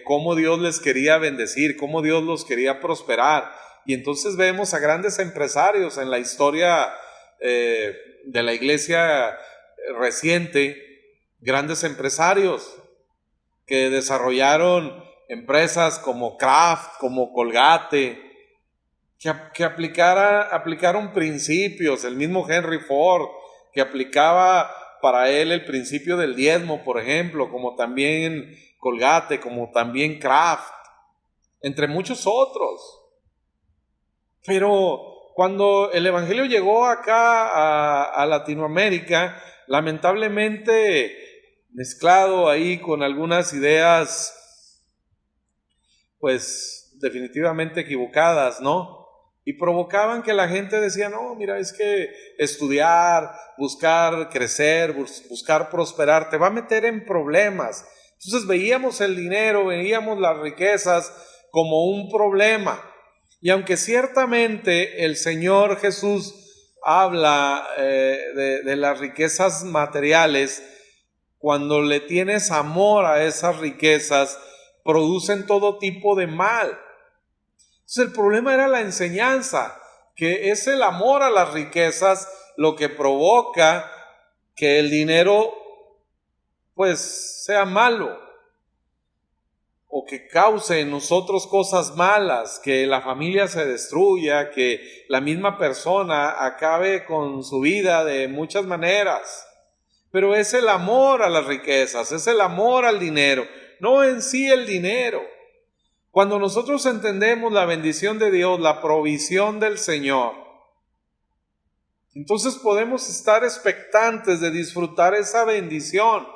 cómo Dios les quería bendecir, cómo Dios los quería prosperar. Y entonces vemos a grandes empresarios en la historia de la iglesia reciente, grandes empresarios que desarrollaron empresas como Kraft, como Colgate, que aplicaron principios, el mismo Henry Ford, que aplicaba para él el principio del diezmo, por ejemplo, como también Colgate, como también Kraft, entre muchos otros. Pero cuando el Evangelio llegó acá a Latinoamérica, lamentablemente mezclado ahí con algunas ideas, pues definitivamente equivocadas, ¿no? Y provocaban que la gente decía, no, mira, es que estudiar, buscar crecer, buscar prosperar, te va a meter en problemas. Entonces veíamos el dinero, veíamos las riquezas como un problema. Y aunque ciertamente el Señor Jesús habla de las riquezas materiales, cuando le tienes amor a esas riquezas, producen todo tipo de mal. Entonces el problema era la enseñanza, que es el amor a las riquezas lo que provoca que el dinero pues sea malo, o que cause en nosotros cosas malas, que la familia se destruya, que la misma persona acabe con su vida de muchas maneras. Pero es el amor a las riquezas, es el amor al dinero, no en sí el dinero. Cuando nosotros entendemos la bendición de Dios, la provisión del Señor, entonces podemos estar expectantes de disfrutar esa bendición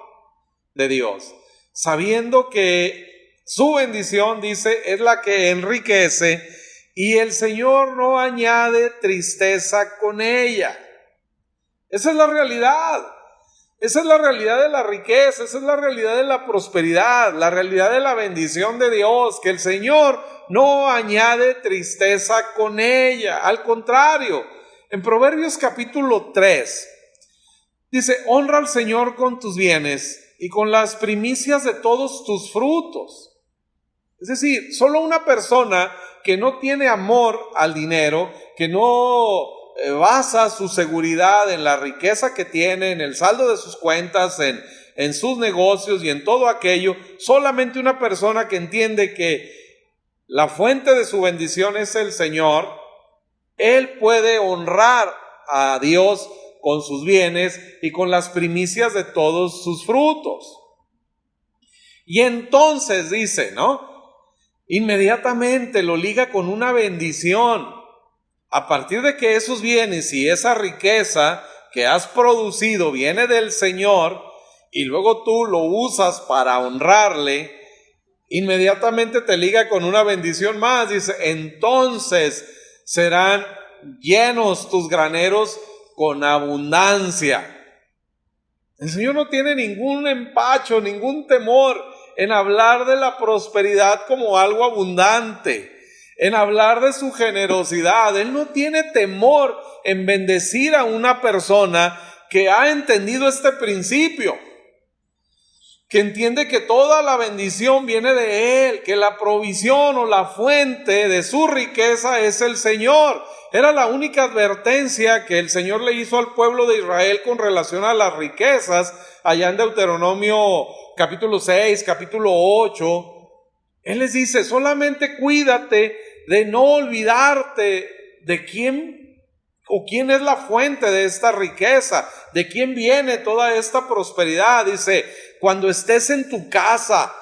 de Dios, sabiendo que su bendición, dice, es la que enriquece y el Señor no añade tristeza con ella. Esa es la realidad. Esa es la realidad de la riqueza, esa es la realidad de la prosperidad, la realidad de la bendición de Dios, que el Señor no añade tristeza con ella. Al contrario, en Proverbios capítulo 3, dice, honra al Señor con tus bienes y con las primicias de todos tus frutos. Es decir, solo una persona que no tiene amor al dinero, que no basa su seguridad en la riqueza que tiene, en el saldo de sus cuentas, en sus negocios y en todo aquello, solamente una persona que entiende que la fuente de su bendición es el Señor, él puede honrar a Dios con sus bienes y con las primicias de todos sus frutos. Y entonces dice, ¿no? Inmediatamente lo liga con una bendición. A partir de que esos bienes y esa riqueza que has producido viene del Señor y luego tú lo usas para honrarle, inmediatamente te liga con una bendición más. Dice, entonces serán llenos tus graneros con abundancia. El Señor no tiene ningún empacho, ningún temor en hablar de la prosperidad como algo abundante, en hablar de su generosidad. Él no tiene temor en bendecir a una persona que ha entendido este principio, que entiende que toda la bendición viene de Él, que la provisión o la fuente de su riqueza es el Señor. Era la única advertencia que el Señor le hizo al pueblo de Israel con relación a las riquezas, allá en Deuteronomio capítulo 6, capítulo 8. Él les dice, solamente cuídate de no olvidarte de quién o quién es la fuente de esta riqueza, de quién viene toda esta prosperidad. Dice, cuando estés en tu casa,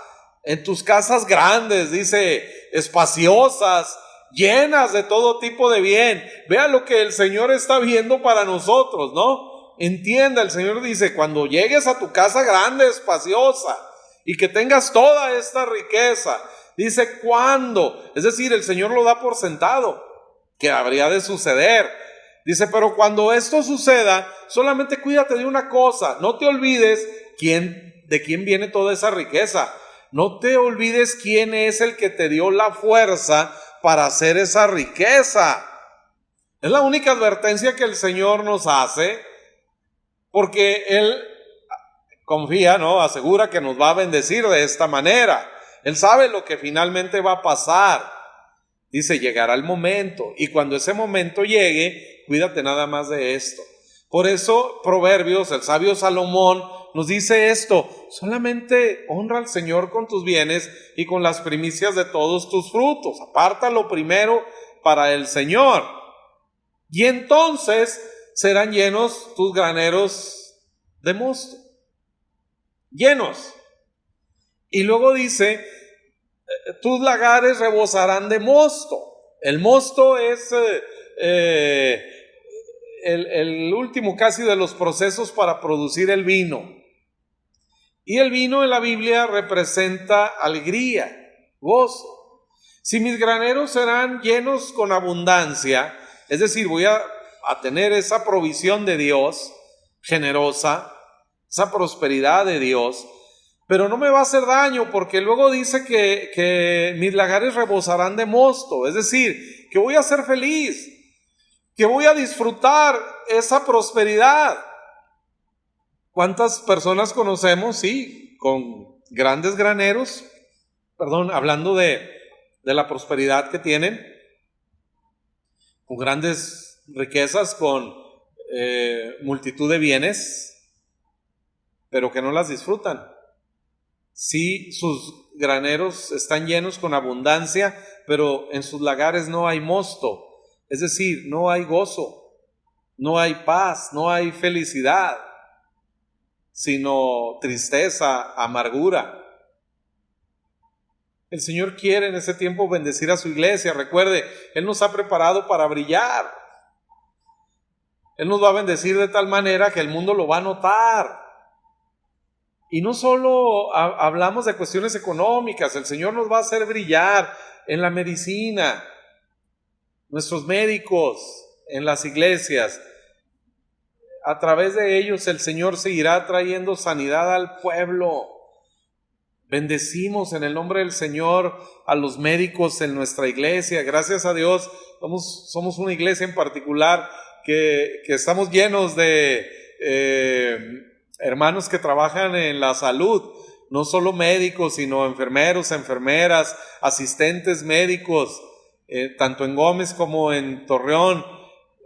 en tus casas grandes, dice, espaciosas, llenas de todo tipo de bien. Vea lo que el Señor está viendo para nosotros, ¿no? Entienda, el Señor dice, cuando llegues a tu casa grande, espaciosa, y que tengas toda esta riqueza, dice, ¿cuándo? Es decir, el Señor lo da por sentado, que habría de suceder. Dice, pero cuando esto suceda, solamente cuídate de una cosa, no te olvides de quién viene toda esa riqueza. No te olvides quién es el que te dio la fuerza para hacer esa riqueza. Es la única advertencia que el Señor nos hace, porque Él confía, ¿no? Asegura que nos va a bendecir de esta manera. Él sabe lo que finalmente va a pasar. Dice, llegará el momento, y cuando ese momento llegue, cuídate nada más de esto. Por eso Proverbios, el sabio Salomón nos dice esto: solamente honra al Señor con tus bienes y con las primicias de todos tus frutos. Apártalo primero para el Señor, y entonces serán llenos tus graneros de mosto. Llenos. Y luego dice, tus lagares rebosarán de mosto. El mosto es el último casi de los procesos para producir el vino. Y el vino en la Biblia representa alegría, gozo. Si mis graneros serán llenos con abundancia, es decir, voy a tener esa provisión de Dios generosa, esa prosperidad de Dios, pero no me va a hacer daño, porque luego dice que mis lagares rebosarán de mosto, es decir, que voy a ser feliz, que voy a disfrutar esa prosperidad. ¿Cuántas personas conocemos, sí, con grandes graneros? Hablando de la prosperidad que tienen, con grandes riquezas, con multitud de bienes, pero que no las disfrutan. Sí, sus graneros están llenos con abundancia, pero en sus lagares no hay mosto, es decir, no hay gozo, no hay paz, no hay felicidad, sino tristeza, amargura. El Señor quiere en ese tiempo bendecir a su iglesia. Recuerde, Él nos ha preparado para brillar. Él nos va a bendecir de tal manera que el mundo lo va a notar. Y no solo hablamos de cuestiones económicas, el Señor nos va a hacer brillar en la medicina, nuestros médicos, en las iglesias. A través de ellos el Señor seguirá trayendo sanidad al pueblo. Bendecimos en el nombre del Señor a los médicos en nuestra iglesia. Gracias a Dios, somos una iglesia en particular que estamos llenos de hermanos que trabajan en la salud, no solo médicos, sino enfermeros, enfermeras, asistentes médicos, tanto en Gómez como en Torreón.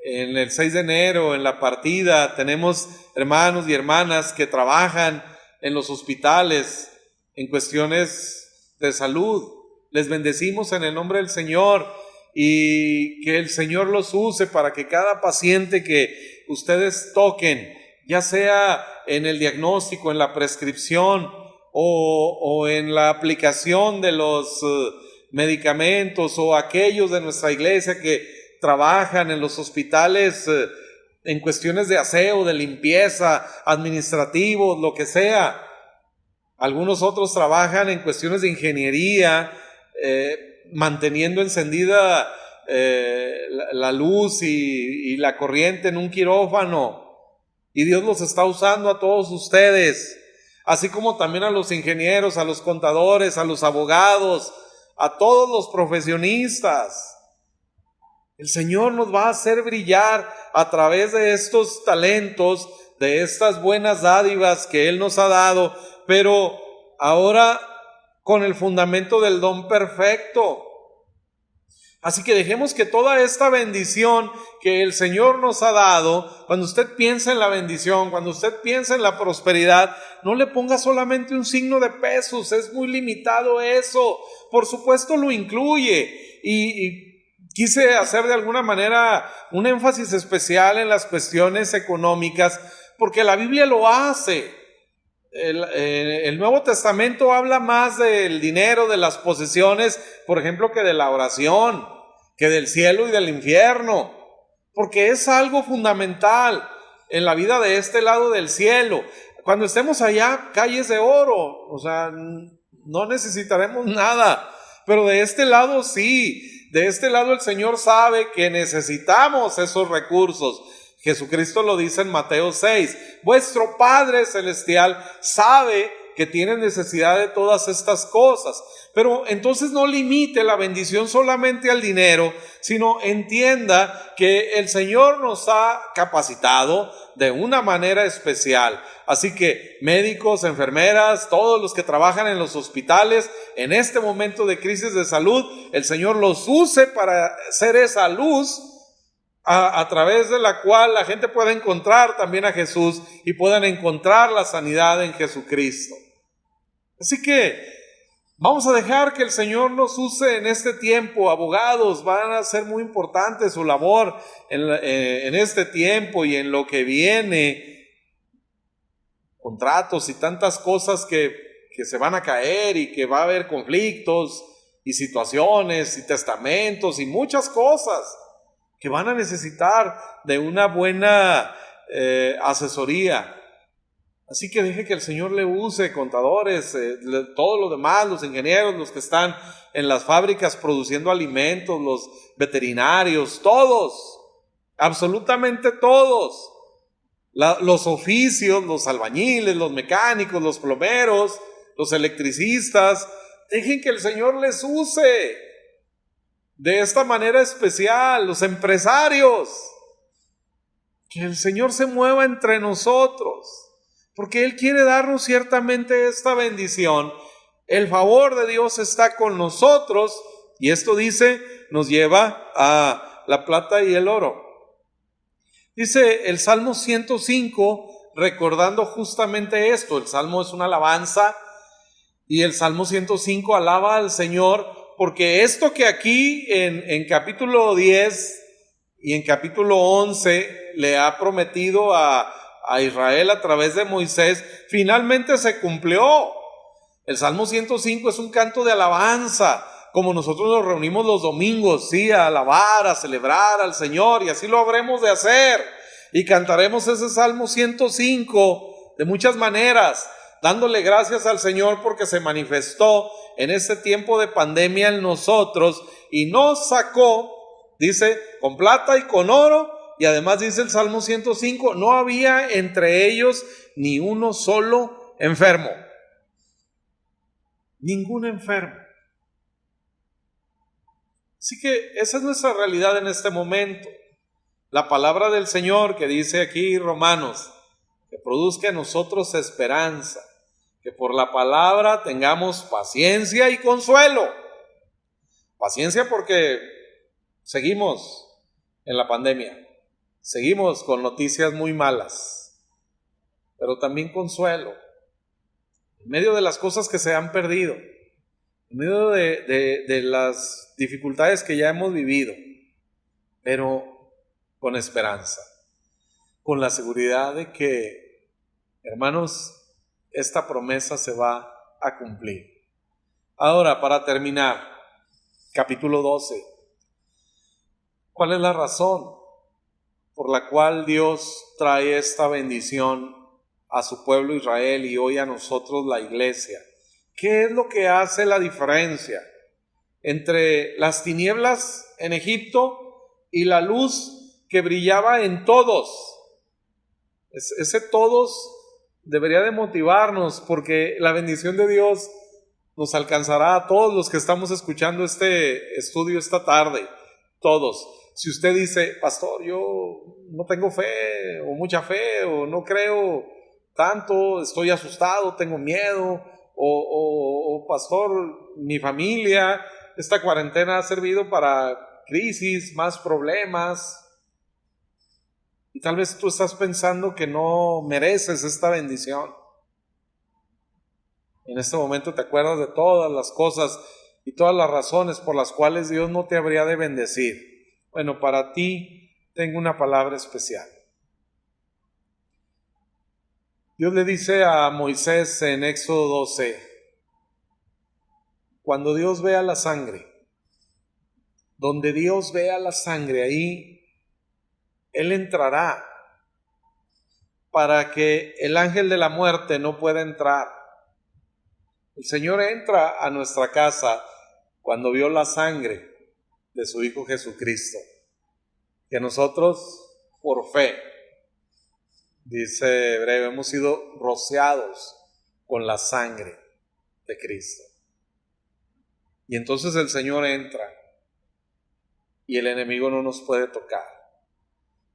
En el 6 de enero, en la partida, tenemos hermanos y hermanas que trabajan en los hospitales en cuestiones de salud. Les bendecimos en el nombre del Señor, y que el Señor los use para que cada paciente que ustedes toquen, ya sea en el diagnóstico, en la prescripción o en la aplicación de los medicamentos, o aquellos de nuestra iglesia que trabajan en los hospitales en cuestiones de aseo, de limpieza, administrativos, lo que sea. Algunos otros trabajan en cuestiones de ingeniería, manteniendo encendida la luz y la corriente en un quirófano. Y Dios los está usando a todos ustedes, así como también a los ingenieros, a los contadores, a los abogados, a todos los profesionistas. El Señor nos va a hacer brillar a través de estos talentos, de estas buenas dádivas que Él nos ha dado, pero ahora con el fundamento del don perfecto. Así que dejemos que toda esta bendición que el Señor nos ha dado, cuando usted piensa en la bendición, cuando usted piensa en la prosperidad, no le ponga solamente un signo de pesos, es muy limitado eso. Por supuesto lo incluye, y quise hacer de alguna manera un énfasis especial en las cuestiones económicas, porque la Biblia lo hace. El Nuevo Testamento habla más del dinero, de las posesiones, por ejemplo, que de la oración, que del cielo y del infierno, porque es algo fundamental en la vida de este lado del cielo. Cuando estemos allá, calles de oro, o sea, no necesitaremos nada, pero de este lado sí, de este lado el Señor sabe que necesitamos esos recursos. Jesucristo lo dice en Mateo 6, vuestro Padre Celestial sabe que tienen necesidad de todas estas cosas. Pero entonces no limite la bendición solamente al dinero, sino entienda que el Señor nos ha capacitado de una manera especial. Así que médicos, enfermeras, todos los que trabajan en los hospitales, en este momento de crisis de salud, el Señor los use para ser esa luz a través de la cual la gente pueda encontrar también a Jesús y puedan encontrar la sanidad en Jesucristo. Así que vamos a dejar que el Señor nos use en este tiempo. Abogados, van a ser muy importante su labor en este tiempo y en lo que viene. Contratos y tantas cosas que se van a caer y que va a haber conflictos y situaciones y testamentos y muchas cosas que van a necesitar de una buena asesoría. Así que deje que el Señor le use, contadores, todo lo demás, los ingenieros, los que están en las fábricas produciendo alimentos, los veterinarios, todos, absolutamente todos, los oficios, los albañiles, los mecánicos, los plomeros, los electricistas. Dejen que el Señor les use de esta manera especial. Los empresarios, que el Señor se mueva entre nosotros, porque Él quiere darnos ciertamente esta bendición. El favor de Dios está con nosotros, y esto dice, nos lleva a la plata y el oro. Dice el Salmo 105, recordando justamente esto. El Salmo es una alabanza, y el Salmo 105 alaba al Señor, porque esto que aquí en capítulo 10 y en capítulo 11 le ha prometido a Israel a través de Moisés, finalmente se cumplió. El Salmo 105 es un canto de alabanza, como nosotros nos reunimos los domingos, sí, a alabar, a celebrar al Señor, y así lo habremos de hacer, y cantaremos ese Salmo 105 de muchas maneras, dándole gracias al Señor porque se manifestó en este tiempo de pandemia en nosotros y nos sacó, dice, con plata y con oro. Y además dice el Salmo 105, no había entre ellos ni uno solo enfermo. Ningún enfermo. Así que esa es nuestra realidad en este momento. La palabra del Señor que dice aquí Romanos, que produzca en nosotros esperanza, que por la palabra tengamos paciencia y consuelo. Paciencia porque seguimos en la pandemia. Seguimos con noticias muy malas, pero también consuelo, en medio de las cosas que se han perdido, en medio de las dificultades que ya hemos vivido, pero con esperanza, con la seguridad de que, hermanos, esta promesa se va a cumplir. Ahora, para terminar, capítulo 12. ¿Cuál es la razón por la cual Dios trae esta bendición a su pueblo Israel y hoy a nosotros la iglesia? ¿Qué es lo que hace la diferencia entre las tinieblas en Egipto y la luz que brillaba en todos? Ese todos debería de motivarnos, porque la bendición de Dios nos alcanzará a todos los que estamos escuchando este estudio esta tarde, todos. Si usted dice, pastor, yo no tengo fe, o mucha fe, o no creo tanto, estoy asustado, tengo miedo, o pastor, mi familia, esta cuarentena ha servido para crisis, más problemas, y tal vez tú estás pensando que no mereces esta bendición. En este momento te acuerdas de todas las cosas y todas las razones por las cuales Dios no te habría de bendecir. Bueno, para ti tengo una palabra especial. Dios le dice a Moisés en Éxodo 12, cuando Dios vea la sangre, donde Dios vea la sangre, ahí Él entrará para que el ángel de la muerte no pueda entrar. El Señor entra a nuestra casa cuando vio la sangre de su Hijo Jesucristo, que nosotros por fe, dice Hebreo, hemos sido rociados con la sangre de Cristo. Y entonces el Señor entra y el enemigo no nos puede tocar.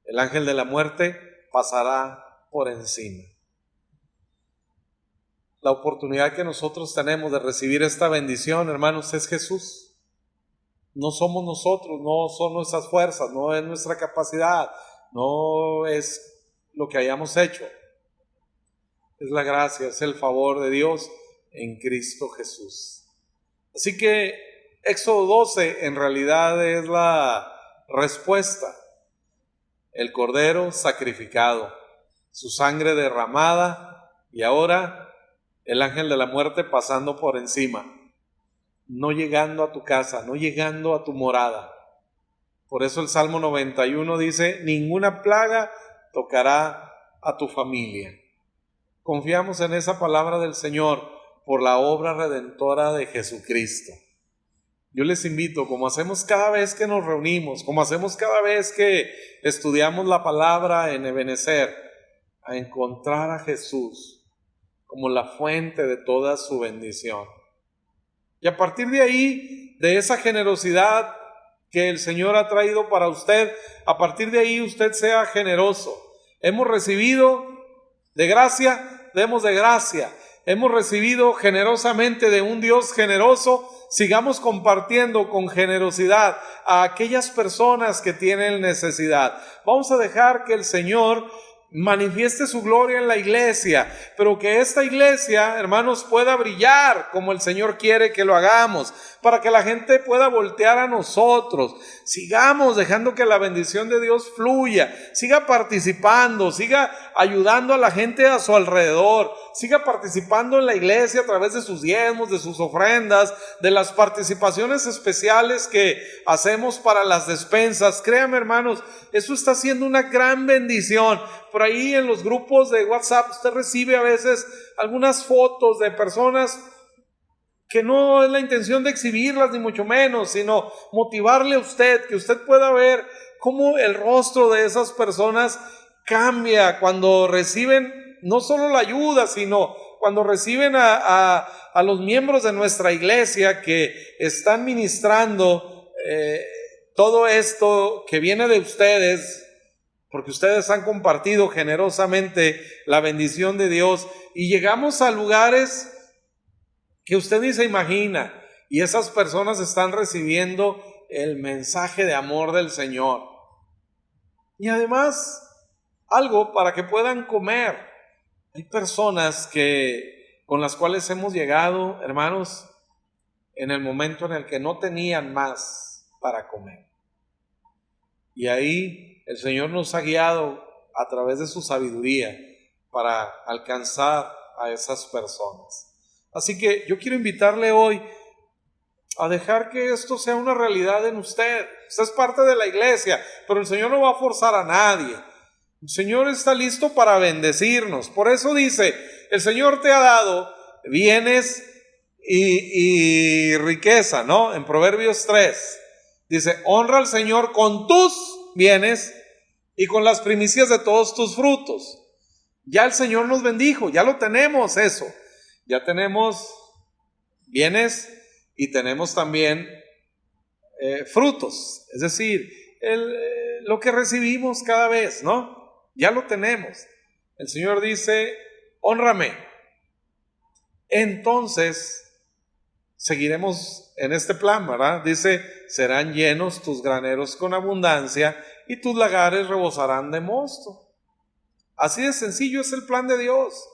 El ángel de la muerte pasará por encima. La oportunidad que nosotros tenemos de recibir esta bendición, hermanos, es Jesús. No somos nosotros, no son nuestras fuerzas, no es nuestra capacidad, no es lo que hayamos hecho. Es la gracia, es el favor de Dios en Cristo Jesús. Así que Éxodo 12 en realidad es la respuesta. El cordero sacrificado, su sangre derramada y ahora el ángel de la muerte pasando por encima, no llegando a tu casa, no llegando a tu morada. Por eso el Salmo 91 dice, ninguna plaga tocará a tu familia. Confiamos en esa palabra del Señor por la obra redentora de Jesucristo. Yo les invito, como hacemos cada vez que nos reunimos, como hacemos cada vez que estudiamos la palabra en Ebenecer, a encontrar a Jesús como la fuente de toda su bendición. Y a partir de ahí, de esa generosidad que el Señor ha traído para usted, a partir de ahí usted sea generoso. Hemos recibido de gracia, demos de gracia. Hemos recibido generosamente de un Dios generoso, sigamos compartiendo con generosidad a aquellas personas que tienen necesidad. Vamos a dejar que el Señor manifieste su gloria en la iglesia, pero que esta iglesia, hermanos, pueda brillar como el Señor quiere que lo hagamos, para que la gente pueda voltear a nosotros. Sigamos dejando que la bendición de Dios fluya, siga participando, siga ayudando a la gente a su alrededor, siga participando en la iglesia a través de sus diezmos, de sus ofrendas, de las participaciones especiales que hacemos para las despensas. Créanme, hermanos, eso está siendo una gran bendición. Por ahí en los grupos de WhatsApp usted recibe a veces algunas fotos de personas que no es la intención de exhibirlas ni mucho menos, sino motivarle a usted, que usted pueda ver cómo el rostro de esas personas cambia cuando reciben no solo la ayuda, sino cuando reciben a los miembros de nuestra iglesia que están ministrando todo esto que viene de ustedes, porque ustedes han compartido generosamente la bendición de Dios, y llegamos a lugares que usted ni se imagina, y esas personas están recibiendo el mensaje de amor del Señor. Y además, algo para que puedan comer. Hay personas con las cuales hemos llegado, hermanos, en el momento en el que no tenían más para comer. Y ahí el Señor nos ha guiado a través de su sabiduría para alcanzar a esas personas. Así que yo quiero invitarle hoy a dejar que esto sea una realidad en usted. Usted es parte de la iglesia, pero el Señor no va a forzar a nadie. El Señor está listo para bendecirnos. Por eso dice, el Señor te ha dado bienes y riqueza, ¿no? En Proverbios 3 dice, honra al Señor con tus bienes y con las primicias de todos tus frutos. Ya el Señor nos bendijo, ya lo tenemos eso. Ya tenemos bienes y tenemos también frutos, es decir, lo que recibimos cada vez, ¿no? Ya lo tenemos. El Señor dice, hónrame. Entonces, seguiremos en este plan, ¿verdad? Dice, serán llenos tus graneros con abundancia y tus lagares rebosarán de mosto. Así de sencillo es el plan de Dios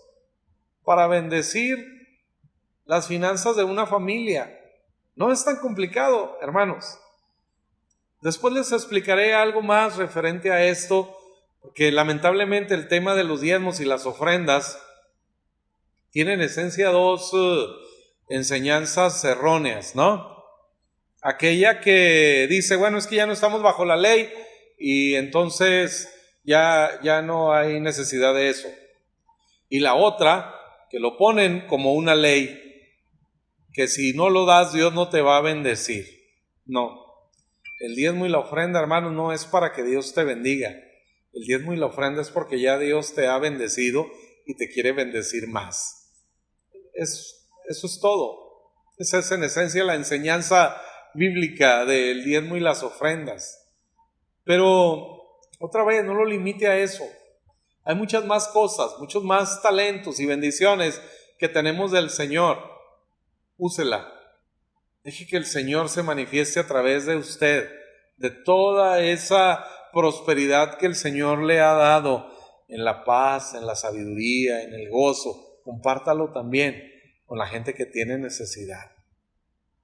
para bendecir las finanzas de una familia. No es tan complicado, hermanos. Después les explicaré algo más referente a esto, porque lamentablemente el tema de los diezmos y las ofrendas tiene en esencia dos enseñanzas erróneas, ¿no? Aquella que dice, bueno, es que ya no estamos bajo la ley y entonces ya no hay necesidad de eso. Y la otra, que lo ponen como una ley, que si no lo das, Dios no te va a bendecir. No, el diezmo y la ofrenda, hermanos, no es para que Dios te bendiga. El diezmo y la ofrenda es porque ya Dios te ha bendecido y te quiere bendecir más. Eso es todo. Esa es en esencia la enseñanza bíblica del diezmo y las ofrendas. Pero, otra vez, no lo limite a eso. Hay muchas más cosas, muchos más talentos y bendiciones que tenemos del Señor. Úsela. Deje que el Señor se manifieste a través de usted, de toda esa prosperidad que el Señor le ha dado en la paz, en la sabiduría, en el gozo. Compártalo también con la gente que tiene necesidad.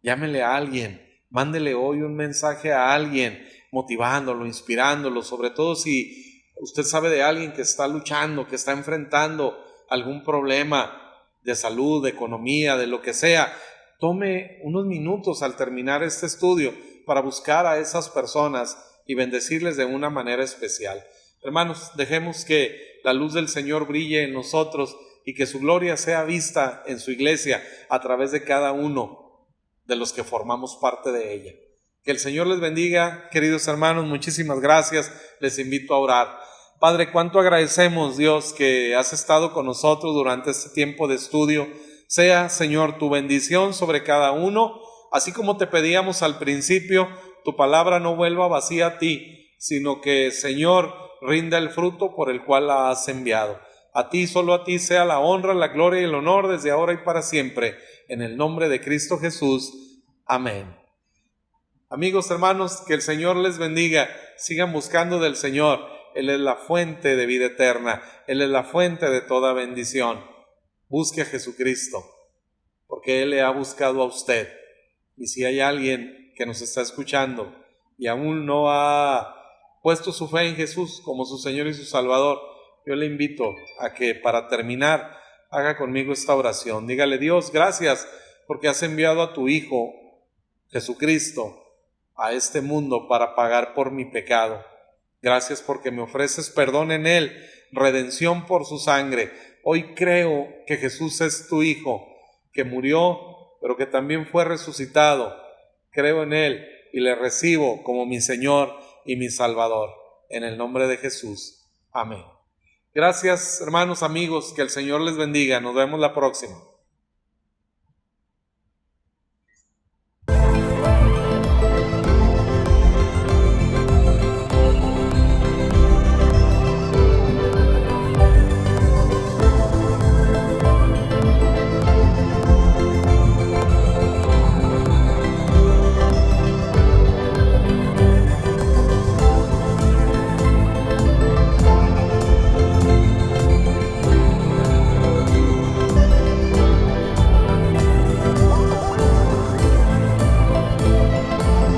Llámele a alguien, mándele hoy un mensaje a alguien, motivándolo, inspirándolo, sobre todo si usted sabe de alguien que está luchando, que está enfrentando algún problema de salud, de economía, de lo que sea. Tome unos minutos al terminar este estudio para buscar a esas personas y bendecirles de una manera especial. Hermanos, dejemos que la luz del Señor brille en nosotros y que su gloria sea vista en su iglesia a través de cada uno de los que formamos parte de ella. Que el Señor les bendiga, queridos hermanos, muchísimas gracias, les invito a orar. Padre, cuánto agradecemos, Dios, que has estado con nosotros durante este tiempo de estudio. Sea, Señor, tu bendición sobre cada uno, así como te pedíamos al principio, tu palabra no vuelva vacía a ti, sino que, Señor, rinda el fruto por el cual la has enviado. A ti, solo a ti sea la honra, la gloria y el honor desde ahora y para siempre, en el nombre de Cristo Jesús. Amén. Amigos, hermanos, que el Señor les bendiga. Sigan buscando del Señor. Él es la fuente de vida eterna. Él es la fuente de toda bendición. Busque a Jesucristo, porque Él le ha buscado a usted. Y si hay alguien que nos está escuchando y aún no ha puesto su fe en Jesús como su Señor y su Salvador, yo le invito a que para terminar haga conmigo esta oración. Dígale: Dios, gracias porque has enviado a tu Hijo Jesucristo a este mundo para pagar por mi pecado. Gracias porque me ofreces perdón en Él, redención por su sangre. Hoy creo que Jesús es tu Hijo, que murió, pero que también fue resucitado. Creo en Él y le recibo como mi Señor y mi Salvador. En el nombre de Jesús. Amén. Gracias, hermanos, amigos, que el Señor les bendiga. Nos vemos la próxima.